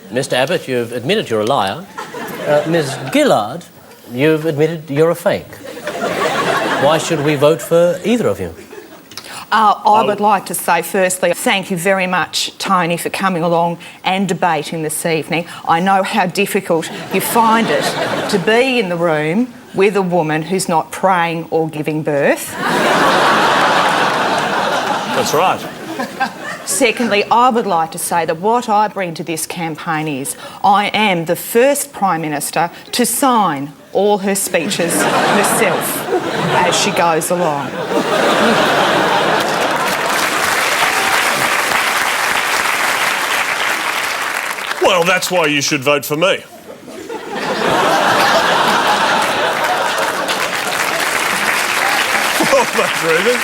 Mr. Abbott, you've admitted you're a liar. Ms. Gillard, you've admitted you're a fake. Why should we vote for either of you? I would like to say, firstly, thank you very much, Tony, for coming along and debating this evening. I know how difficult you find it to be in the room with a woman who's not praying or giving birth. That's right. Secondly, I would like to say that what I bring to this campaign is I am the first Prime Minister to sign all her speeches herself as she goes along. Well, that's why you should vote for me. For those reasons.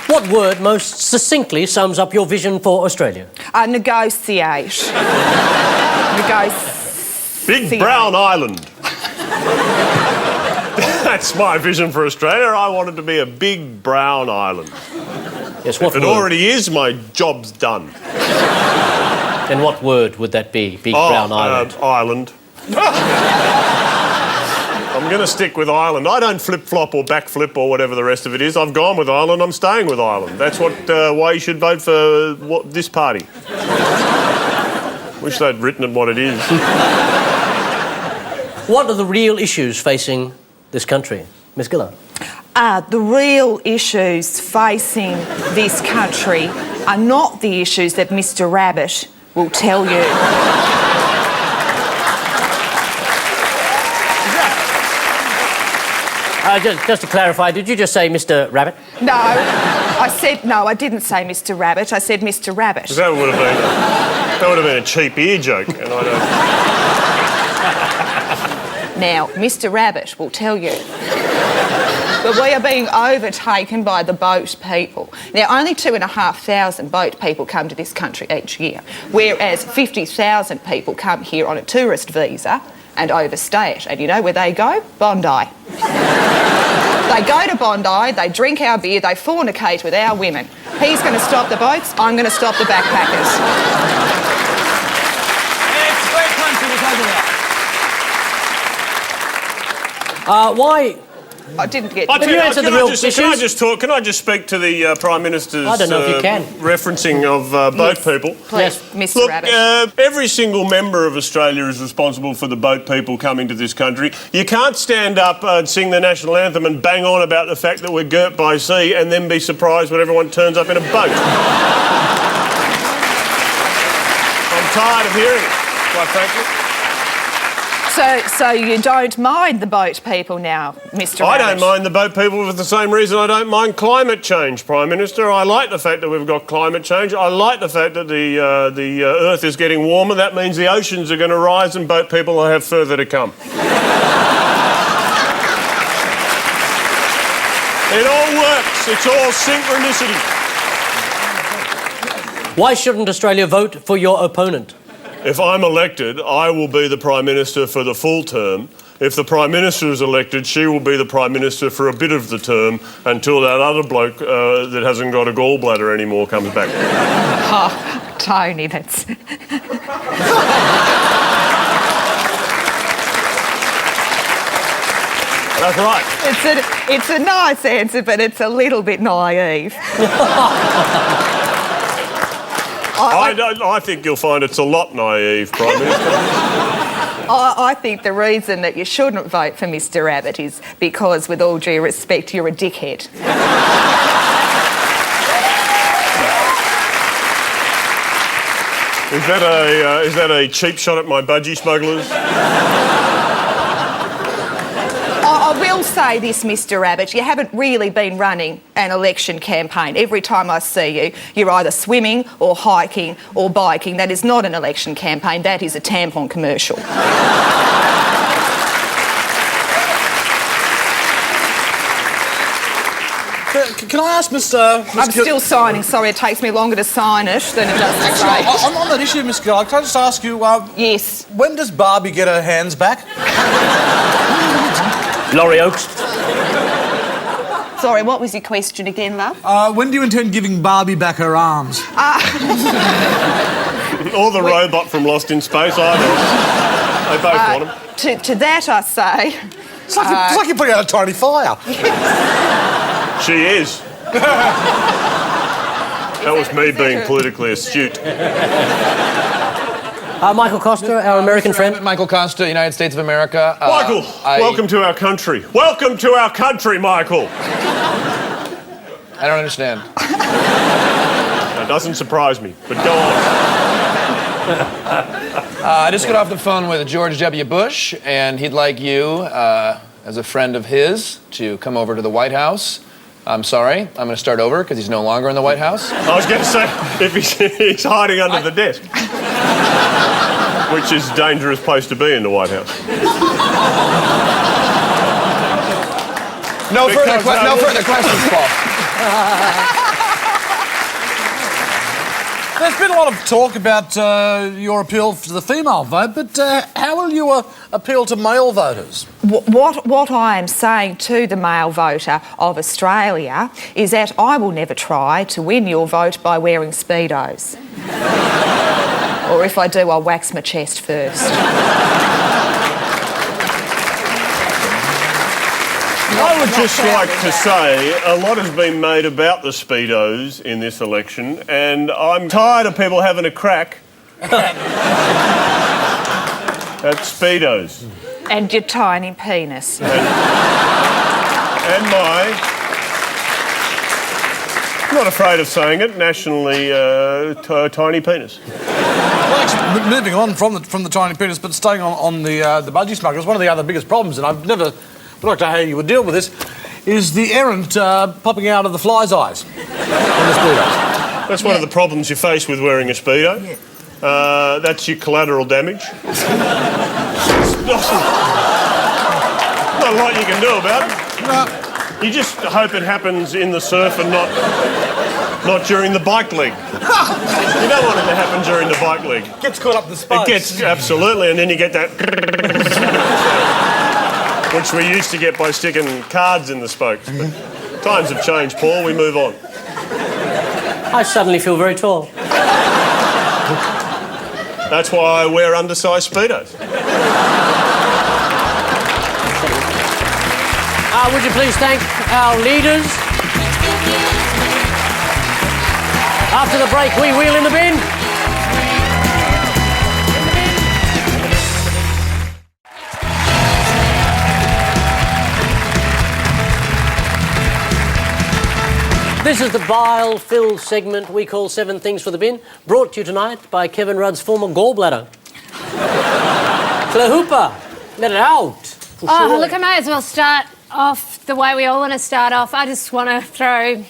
What word most succinctly sums up your vision for Australia? Negotiate. Big brown island. That's my vision for Australia. I want it to be a big brown island. Yes, what If it word? already is, my job's done. Then what word would that be? Big brown island. Island. I'm going to stick with Ireland. I don't flip-flop or backflip or whatever the rest of it is. I've gone with Ireland. I'm staying with Ireland. That's why you should vote for this party. Wish they'd written it what it is. What are the real issues facing this country? Ms Gillard? The real issues facing this country are not the issues that Mr Rabbit will tell you. Just to clarify, did you just say Mr Rabbit? No, I didn't say Mr Rabbit, I said Mr Rabbit. That would have been a cheap ear joke, and I don't... Now, Mr Rabbit will tell you that we are being overtaken by the boat people. Now, only 2,500 boat people come to this country each year, whereas 50,000 people come here on a tourist visa and overstay it. And you know where they go? Bondi. They go to Bondi, they drink our beer, they fornicate with our women. He's going to stop the boats, I'm going to stop the backpackers. It's a great country because of that. Why? I didn't get... Can you answer the real issues? Can I just speak to the Prime Minister's I don't know if you can. referencing of boat people? Please, Mr Look, Rabbit. every single member of Australia is responsible for the boat people coming to this country. You can't stand up and sing the national anthem and bang on about the fact that we're girt by sea and then be surprised when everyone turns up in a boat. I'm tired of hearing it, quite frankly. So you don't mind the boat people now, Mr I Rabbit? don't mind the boat people for the same reason I don't mind climate change, Prime Minister. I like the fact that we've got climate change. I like the fact that the Earth is getting warmer. That means the oceans are going to rise and boat people will have further to come. It all works. It's all synchronicity. Why shouldn't Australia vote for your opponent? If I'm elected, I will be the Prime Minister for the full term. If the Prime Minister is elected, she will be the Prime Minister for a bit of the term until that other bloke that hasn't got a gallbladder anymore comes back. Oh, Tony, that's... That's right. It's a nice answer, but it's a little bit naive. I think you'll find it's a lot naive, Prime Minister. I think the reason that you shouldn't vote for Mr Rabbit is because, with all due respect, you're a dickhead. Is that a cheap shot at my budgie smugglers? I will say this, Mr Rabbit, you haven't really been running an election campaign. Every time I see you, you're either swimming or hiking or biking. That is not an election campaign, that is a tampon commercial. Can I ask Mr... I'm still signing. Sorry, it takes me longer to sign it than it does to Actually, say it. on that issue, Miss Gillard, can I just ask you... Yes. When does Barbie get her hands back? Laurie Oakes? Sorry, what was your question again, love? When do you intend giving Barbie back her arms? Or the robot from Lost in Space, either. They both want them. To that I say... It's like you're putting out a tiny fire. She is. That was me being politically astute. Michael Kosta, our American friend. Michael Kosta, United States of America. Michael, welcome to our country. Welcome to our country, Michael. I don't understand. That doesn't surprise me, but go on. I just got off the phone with George W. Bush, and he'd like you, as a friend of his, to come over to the White House. I'm sorry, I'm going to start over because he's no longer in the White House. I was going to say, if he's hiding under the desk. Which is a dangerous place to be in the White House. No further questions, Paul. There's been a lot of talk about your appeal to the female vote, but how will you appeal to male voters? What I am saying to the male voter of Australia is that I will never try to win your vote by wearing Speedos. Or if I do, I'll wax my chest first. I would just like to say a lot has been made about the Speedos in this election, and I'm tired of people having a crack at Speedos. And your tiny penis. And my, I'm not afraid of saying it, nationally tiny penis. Well, actually, moving on from the tiny penis, but staying on the budgie smugglers, one of the other biggest problems, and I've never worked out how you would deal with this, is the errant popping out of the fly's eyes on the Speedos. That's one of the problems you face with wearing a Speedo. Yeah. That's your collateral damage. Not a lot you can do about it. No. You just hope it happens in the surf and not during the bike leg. You don't want it to happen during the bike leg. Gets caught up the spokes. It gets, absolutely, and then you get that... which we used to get by sticking cards in the spokes. But times have changed, Paul. We move on. I suddenly feel very tall. That's why I wear undersized Speedos. Would you please thank our leaders? After the break, we wheel in the bin. This is the Bile Fill segment we call 7 Things for the Bin, brought to you tonight by Kevin Rudd's former gallbladder. Clare Hooper, let it out. Oh, look, I may as well start off the way we all want to start off. I just want to throw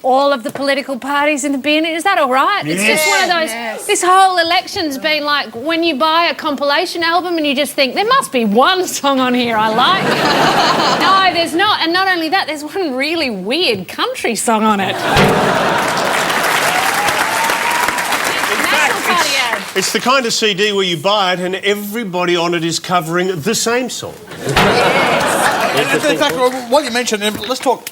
all of the political parties in the bin. Is that all right? Yes. It's just one of those... Yes. This whole election's been like when you buy a compilation album and you just think, there must be one song on here I like. No, there's not. And not only that, there's one really weird country song on it. It's the kind of CD where you buy it and everybody on it is covering the same song. Yes. In fact, what you mentioned, let's talk...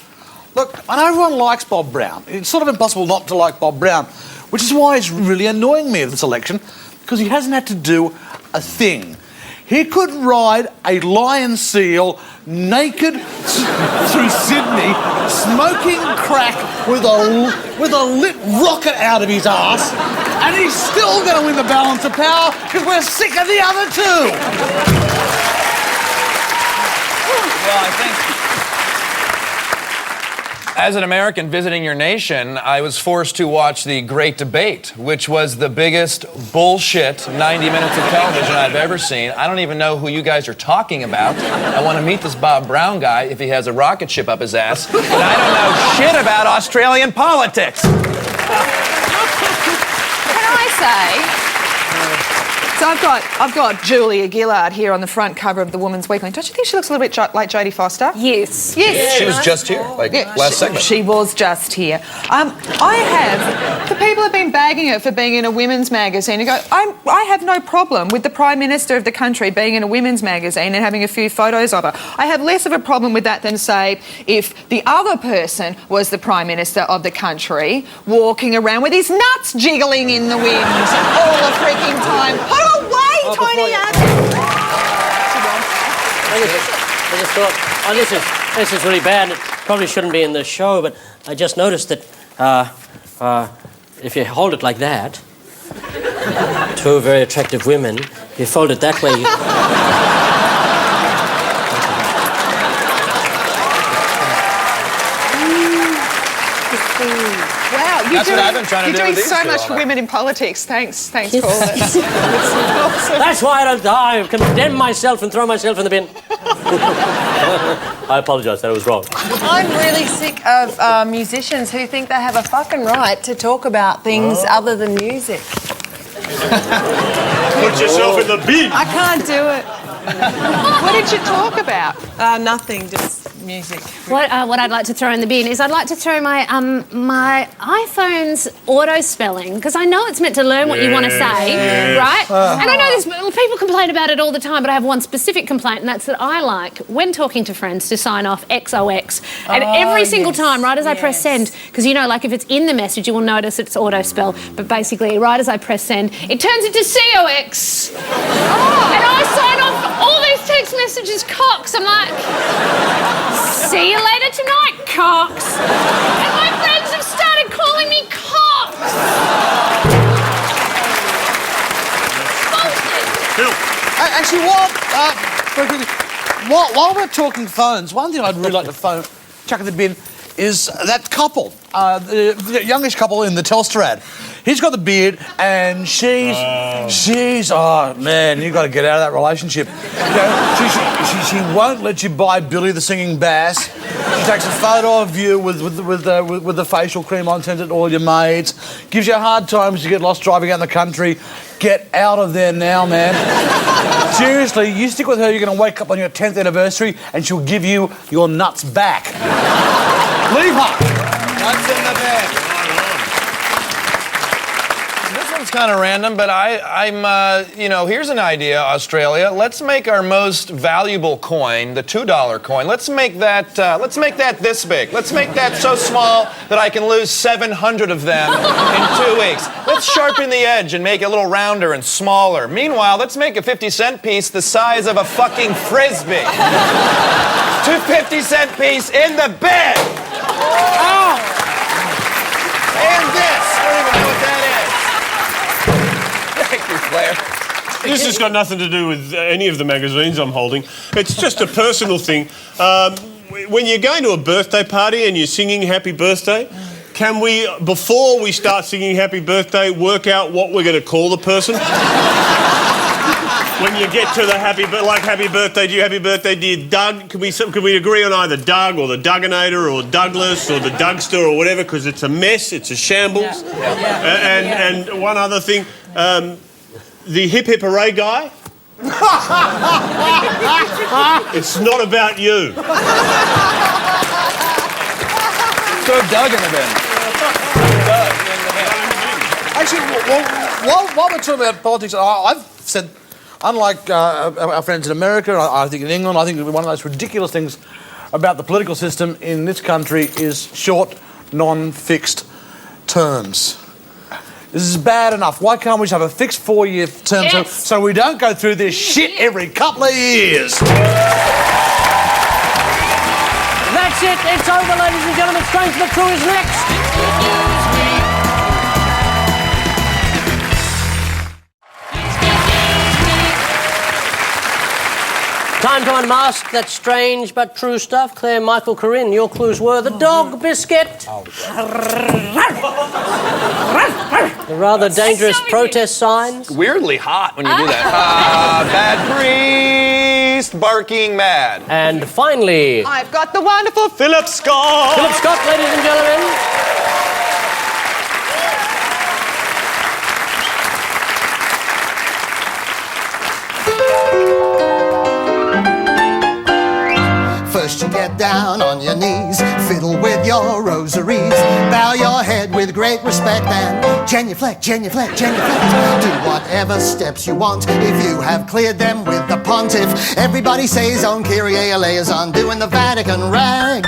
Look, I know everyone likes Bob Brown. It's sort of impossible not to like Bob Brown, which is why it's really annoying me at this election, because he hasn't had to do a thing. He could ride a lion seal naked through Sydney, smoking crack with a lit rocket out of his ass, and he's still going to win the balance of power because we're sick of the other two. Well, I think... As an American visiting your nation, I was forced to watch the Great Debate, which was the biggest bullshit 90 minutes of television I've ever seen. I don't even know who you guys are talking about. I want to meet this Bob Brown guy if he has a rocket ship up his ass. And I don't know shit about Australian politics. Can I say... So I've got Julia Gillard here on the front cover of the Woman's Weekly. Don't you think she looks a little bit like Jodie Foster? Yes. Yes. She was just here, last segment. She was just here. The people have been bagging her for being in a women's magazine. You go, I have no problem with the Prime Minister of the country being in a women's magazine and having a few photos of her. I have less of a problem with that than, say, if the other person was the Prime Minister of the country walking around with his nuts jiggling in the wind all the freaking time. Away, tiny ass! I just thought, this is really bad. probably shouldn't be in the show, but I just noticed that if you hold it like that, two very attractive women, you fold it that way. Wow, That's what I've been trying to do You're doing with these so two much all for night. women in politics. Thanks, Paul. That's awesome. That's why I don't die. I condemn myself and throw myself in the bin. I apologise, that was wrong. I'm really sick of musicians who think they have a fucking right to talk about things other than music. Put yourself in the bin. I can't do it. What did you talk about? Nothing, just music. What I'd like to throw in the bin is I'd like to throw my my iPhone's auto spelling, because I know it's meant to learn what you want to say, right? And I know this, people complain about it all the time, but I have one specific complaint, and that's that I like, when talking to friends, to sign off XOX. And every single time, right as I press send, because you know, like if it's in the message, you will notice it's auto spell, but basically, right as I press send, it turns into COX. And I sign off all these text messages cocks. I'm like, see you later tonight, cocks. And my friends have started calling me cocks. Phil. Actually, while we're talking phones, one thing I'd really like to chuck in the bin is that couple, the youngish couple in the Telstra ad. He's got the beard, and she's oh man, you've got to get out of that relationship. You know, she won't let you buy Billy the Singing Bass. She takes a photo of you with the facial cream on, sends it to all your mates. Gives you a hard time as you get lost driving out in the country. Get out of there now, man. Seriously, you stick with her, you're going to wake up on your 10th anniversary and she'll give you your nuts back. Leave her. Nuts in the bed. This one's kind of random, but I'm here's an idea, Australia. Let's make our most valuable coin, the $2 coin. Let's make that this big. Let's make that so small that I can lose 700 of them in 2 weeks. Let's sharpen the edge and make it a little rounder and smaller. Meanwhile, let's make a 50-cent piece the size of a fucking Frisbee. 2 50-cent piece in the bed. Oh. And this. I don't even know what that is. Thank you, Claire. This has got nothing to do with any of the magazines I'm holding. It's just a personal thing. When you're going to a birthday party and you're singing happy birthday, can we, before we start singing happy birthday, work out what we're going to call the person? When you get to the happy birthday to you, happy birthday dear Doug, can we agree on either Doug or the Dugginator or Douglas or the Dougster or whatever, because it's a mess, it's a shambles. And one other thing, the hip hip hooray guy, it's not about you. Throw Doug in the bin. Actually, while we're talking about politics, I've said, unlike our friends in America, I think in England, I think one of the most ridiculous things about the political system in this country is short, non-fixed terms. This is bad enough. Why can't we just have a fixed 4-year term so we don't go through this shit every couple of years? That's it. It's over, ladies and gentlemen. Strange but True is next. Time to unmask that strange but true stuff. Claire, Michael, Corinne, your clues were the dog biscuit, the rather dangerous protest signs, Weirdly hot when you do that. Bad priest, barking mad. and finally, I've got the wonderful Phillip Scott. Phillip Scott, ladies and gentlemen. First you get down on your knees, fiddle with your rosaries, bow your head with great respect and genuflect, genuflect, genuflect. Do whatever steps you want if you have cleared them with the pontiff. Everybody says on Kyrie eleison, doing the Vatican rag.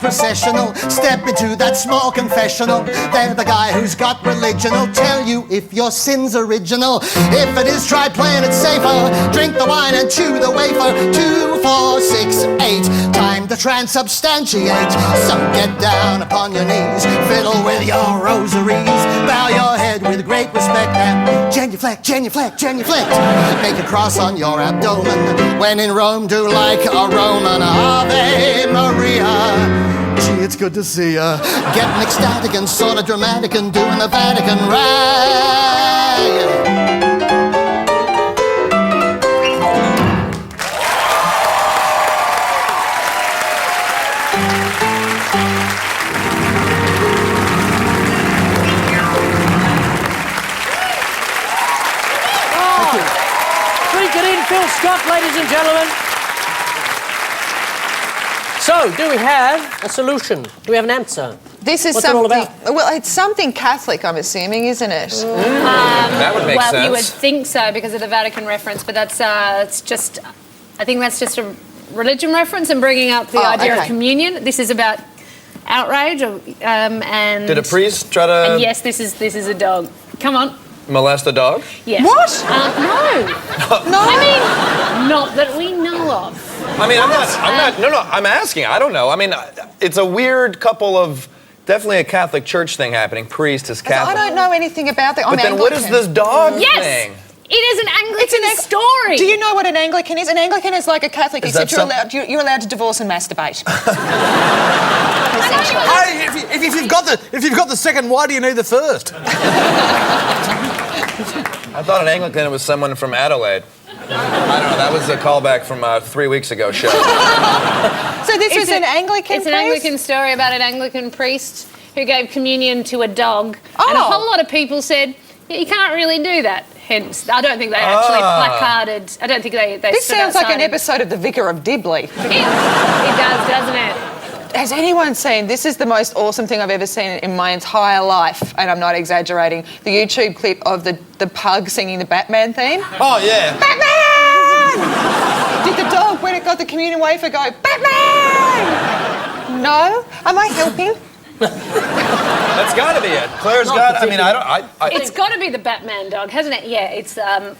processional. Step into that small confessional. There the guy who's got religion will tell you if your sin's original. If it is, try playing it safer. Drink the wine and chew the wafer. 2, 4, 6, 8. Time to transubstantiate. So get down upon your knees. Fiddle with your rosaries. Bow your head with great respect and genuflect, genuflect, genuflect. Make a cross on your abdomen. When in Rome, do like a Roman. Ave Maria. Gee, it's good to see ya. Getting ecstatic and sort of dramatic and doing the Vatican right. Drink it in, Phil Scott, ladies and gentlemen. So, do we have a solution? Do we have an answer? This is What's it all something. about? Well, it's something Catholic, I'm assuming, isn't it? That would make Well, sense. you would think so because of the Vatican reference, but that's it's just. I think that's just a religion reference and bringing up the idea of communion. This is about outrage, and Did a priest try to And yes, this is a dog. Come on. molest a dog? Yes. What? No. No. I mean, not that we know of. I mean, I'm asking. I don't know. I mean, it's a weird couple of, definitely a Catholic Church thing happening. Priest is Catholic. I don't know anything about that. I'm But then what is Anglican. this dog Yes. thing? It is an Anglican story. Do you know what an Anglican is? An Anglican is like a Catholic, Is except that you're allowed to divorce and masturbate. Hey, if you've got the second, why do you need the first? I thought an Anglican was someone from Adelaide. I don't know. That was a callback from a 3 weeks ago show. So this is an Anglican It's an priest? Anglican story about an Anglican priest who gave communion to a dog. And a whole lot of people said, yeah, you can't really do that. Hence, I don't think they actually placarded. I don't think they This stood sounds like an outside and- episode of The Vicar of Dibley. It does, doesn't it? Has anyone seen, this is the most awesome thing I've ever seen in my entire life, and I'm not exaggerating, the YouTube clip of the pug singing the Batman theme? Oh, yeah. Batman! Did the dog, when it got the communion wafer, go, Batman? No? Am I helping? That's got to be it. Claire's got. I mean, I It's got to be the Batman dog, hasn't it? Yeah, it's Anglican,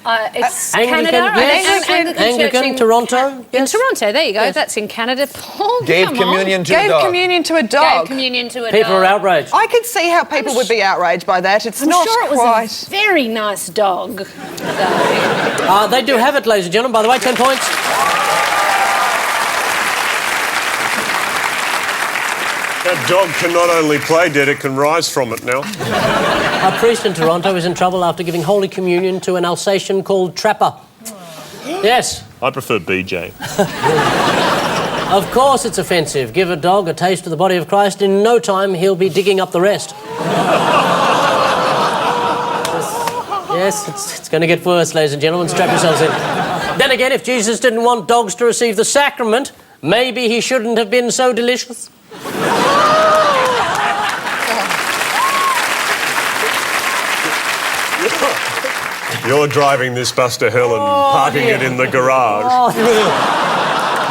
Canada. yes. Anglican, Church in Toronto. In Toronto, there you go. That's in Canada. Paul, gave come on. communion to a Gave dog. communion to a Gave dog. communion to a People dog. are outraged. I could see how people would be outraged by that. It's I'm not sure it was quite. a very nice dog. though. They do have it, ladies and gentlemen. By the way, 10 points. That dog can not only play dead, it can rise from it now. A priest in Toronto is in trouble after giving Holy Communion to an Alsatian called Trapper. Yes. I prefer BJ. Of course it's offensive. Give a dog a taste of the body of Christ, in no time he'll be digging up the rest. Yes, it's going to get worse, ladies and gentlemen. Strap yourselves in. Then again, if Jesus didn't want dogs to receive the sacrament, maybe he shouldn't have been so delicious. You're driving this bus to hell and parking it in the garage.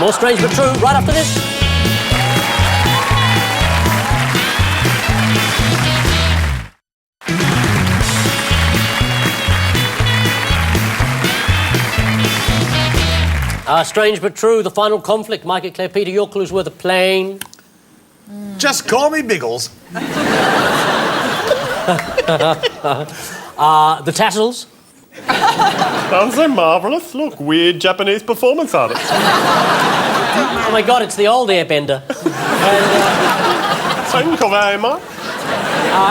More strange but true, right after this. Strange but true, the final conflict. Mikey, Clare, Peter, your clues were the plane. Just call me Biggles. The tassels. Sounds so marvellous. Look, weird Japanese performance artist. Oh my God, it's the old airbender. Thank you very much.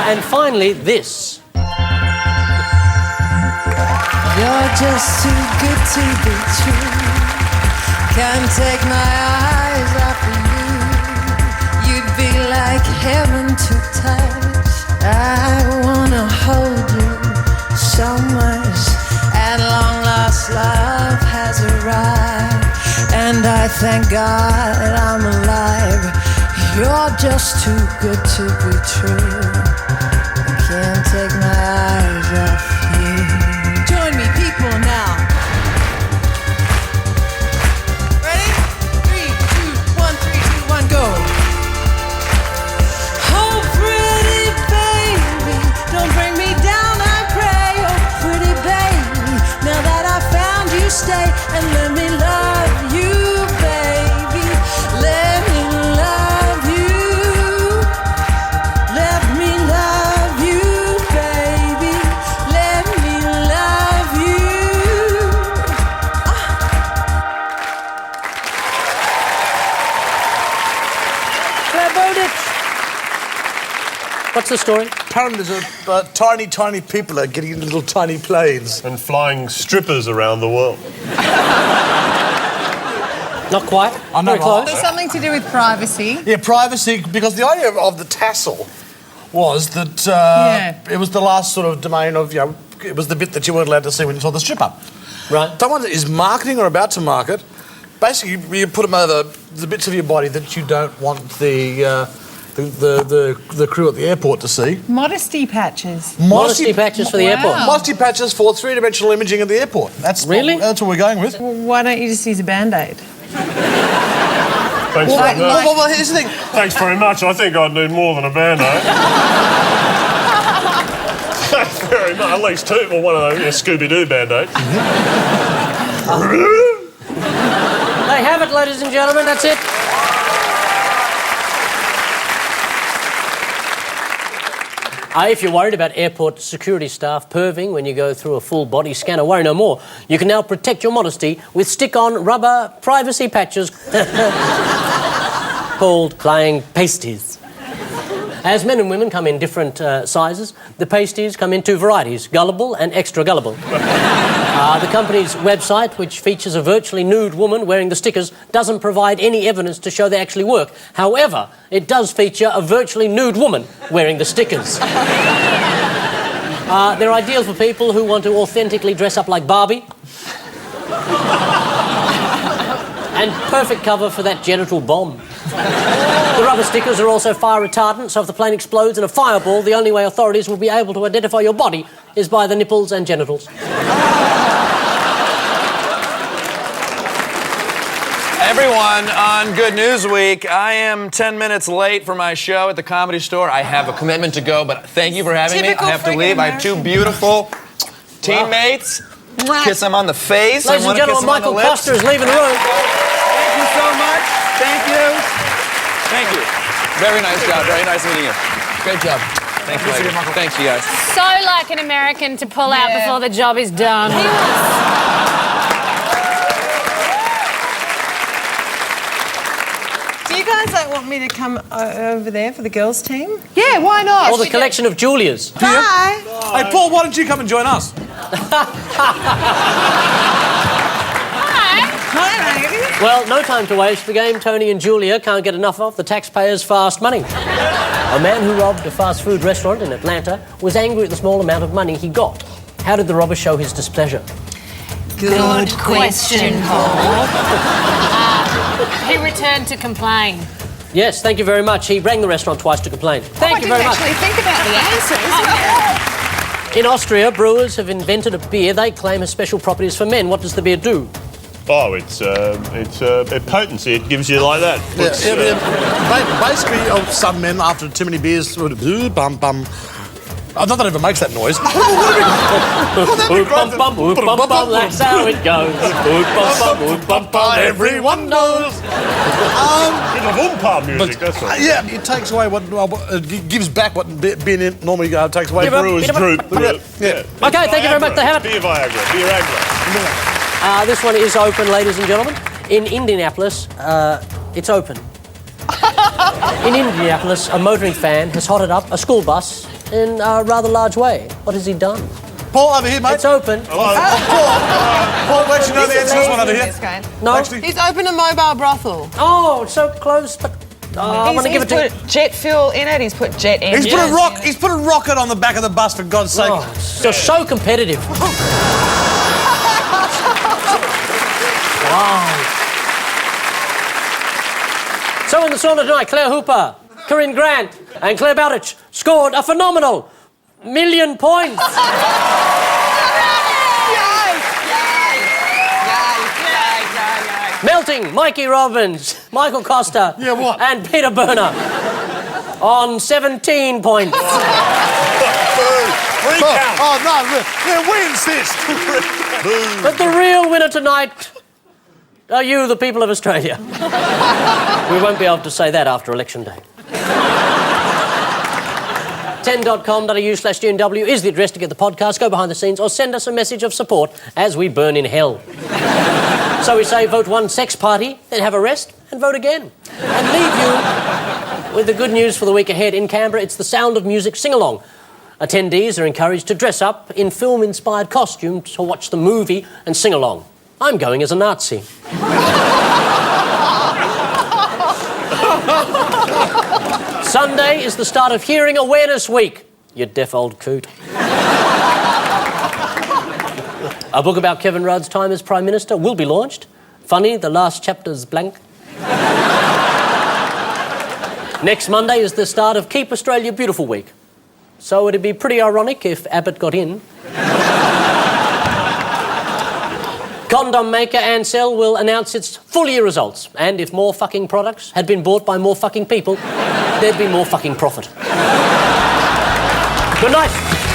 And finally, this. You're just too good to be true. Can't take my eyes off of you. You'd be like heaven to touch. I wanna hold you so much. At long last, love has arrived, and I thank God I'm alive. You're just too good to be true. I can't take my eyes off you. Join me, people, now. Ready? 3, 2, 1, 3, 2, 1, go. What's the story? Apparently there's tiny, tiny people are getting in little tiny planes. And flying strippers around the world. Not quite. I know, Very close. There's something to do with privacy. Yeah, privacy, because the idea of the tassel was that it was the last sort of domain of, it was the bit that you weren't allowed to see when you saw the stripper. Right. Someone that is marketing or about to market, basically you put them over the bits of your body that you don't want the crew at the airport to see. Modesty patches. Modesty patches for the airport. Modesty patches for three-dimensional imaging at the airport. That's what we're going with. Well, why don't you just use a Band-Aid? Thanks very much. Well, here's the thing. Thanks very much. I think I'd need more than a Band-Aid. Thanks very much. At least two. Well, one of those Scooby-Doo Band-Aids. They have it, ladies and gentlemen. That's it. If you're worried about airport security staff perving when you go through a full body scanner, worry no more. You can now protect your modesty with stick-on rubber privacy patches called flying pasties. As men and women come in different sizes, the pasties come in two varieties, gullible and extra gullible. The company's website, which features a virtually nude woman wearing the stickers, doesn't provide any evidence to show they actually work. However, it does feature a virtually nude woman wearing the stickers. They're ideal for people who want to authentically dress up like Barbie. And perfect cover for that genital bomb. The rubber stickers are also fire retardant, so if the plane explodes in a fireball, the only way authorities will be able to identify your body is by the nipples and genitals. Everyone, on Good News Week, I am 10 minutes late for my show at the Comedy Store. I have a commitment to go, but thank you for having me. I have to leave. I have two beautiful teammates. Kiss them on the face. Ladies and gentlemen, Michael Kosta is leaving the room. Thank you so much. Thank you. Thank you. Very nice job. Very nice meeting you. Great job. Thanks, Michael. Thanks, you guys. So like an American to pull out before the job is done. Do you guys want me to come over there for the girls' team? Yeah, why not? Or the collection of Julias. Bye. Hey, Paul, why don't you come and join us? Hi, ladies. Well, no time to waste. The game Tony and Julia can't get enough of, the taxpayers' fast money. A man who robbed a fast food restaurant in Atlanta was angry at the small amount of money he got. How did the robber show his displeasure? Good question, Paul. He returned to complain. Yes, thank you very much. He rang the restaurant twice to complain. Thank you very much. Actually, think about the answers. In Austria, brewers have invented a beer they claim has special properties for men. What does the beer do? Oh, it's potency. It gives you like that. Basically, some men, after too many beers, sort of bum. Not that it ever makes that noise. That's how it goes. Everyone knows. It's a Wumpa music, that's all. Yeah, it takes away it gives back what beer normally takes away. Brewers droop. Yeah. Okay, thank you very much. They have it. Beer Viagra. Beer Agra. This one is open, ladies and gentlemen. In Indianapolis, it's open. In Indianapolis, a motoring fan has hotted up a school bus in a rather large way. What has he done? Paul, over here, mate. It's open. Paul, let you know the answer to this one over here. No. Actually, He's opened a mobile brothel. Oh, it's so close, but I want to give it to... He's put jet fuel in it. He's put jet in. He's put a rocket on the back of the bus, for God's sake. Oh, so competitive. Wow. So in the sauna tonight, Claire Hooper, Corinne Grant and Clare Bowditch scored a phenomenal 1,000,000 points. Melting Mikey Robbins, Michael Kosta and Peter Berner on 17 points. Oh, no, we insist. But the real winner tonight are you, the people of Australia. We won't be able to say that after Election Day. 10.com.au/GNW is the address to get the podcast, go behind the scenes, or send us a message of support as we burn in hell. So we say vote one sex party, then have a rest and vote again. And With the good news for the week ahead in Canberra, it's the Sound of Music sing-along. Attendees are encouraged to dress up in film-inspired costumes to watch the movie and sing along. I'm going as a Nazi. Sunday is the start of Hearing Awareness Week, you deaf old coot. A book about Kevin Rudd's time as Prime Minister will be launched. Funny, the last chapter's blank. Next Monday is the start of Keep Australia Beautiful Week. So it'd be pretty ironic if Abbott got in. Condom maker Ansell will announce its full year results. And if more fucking products had been bought by more fucking people, there'd be more fucking profit. Good night.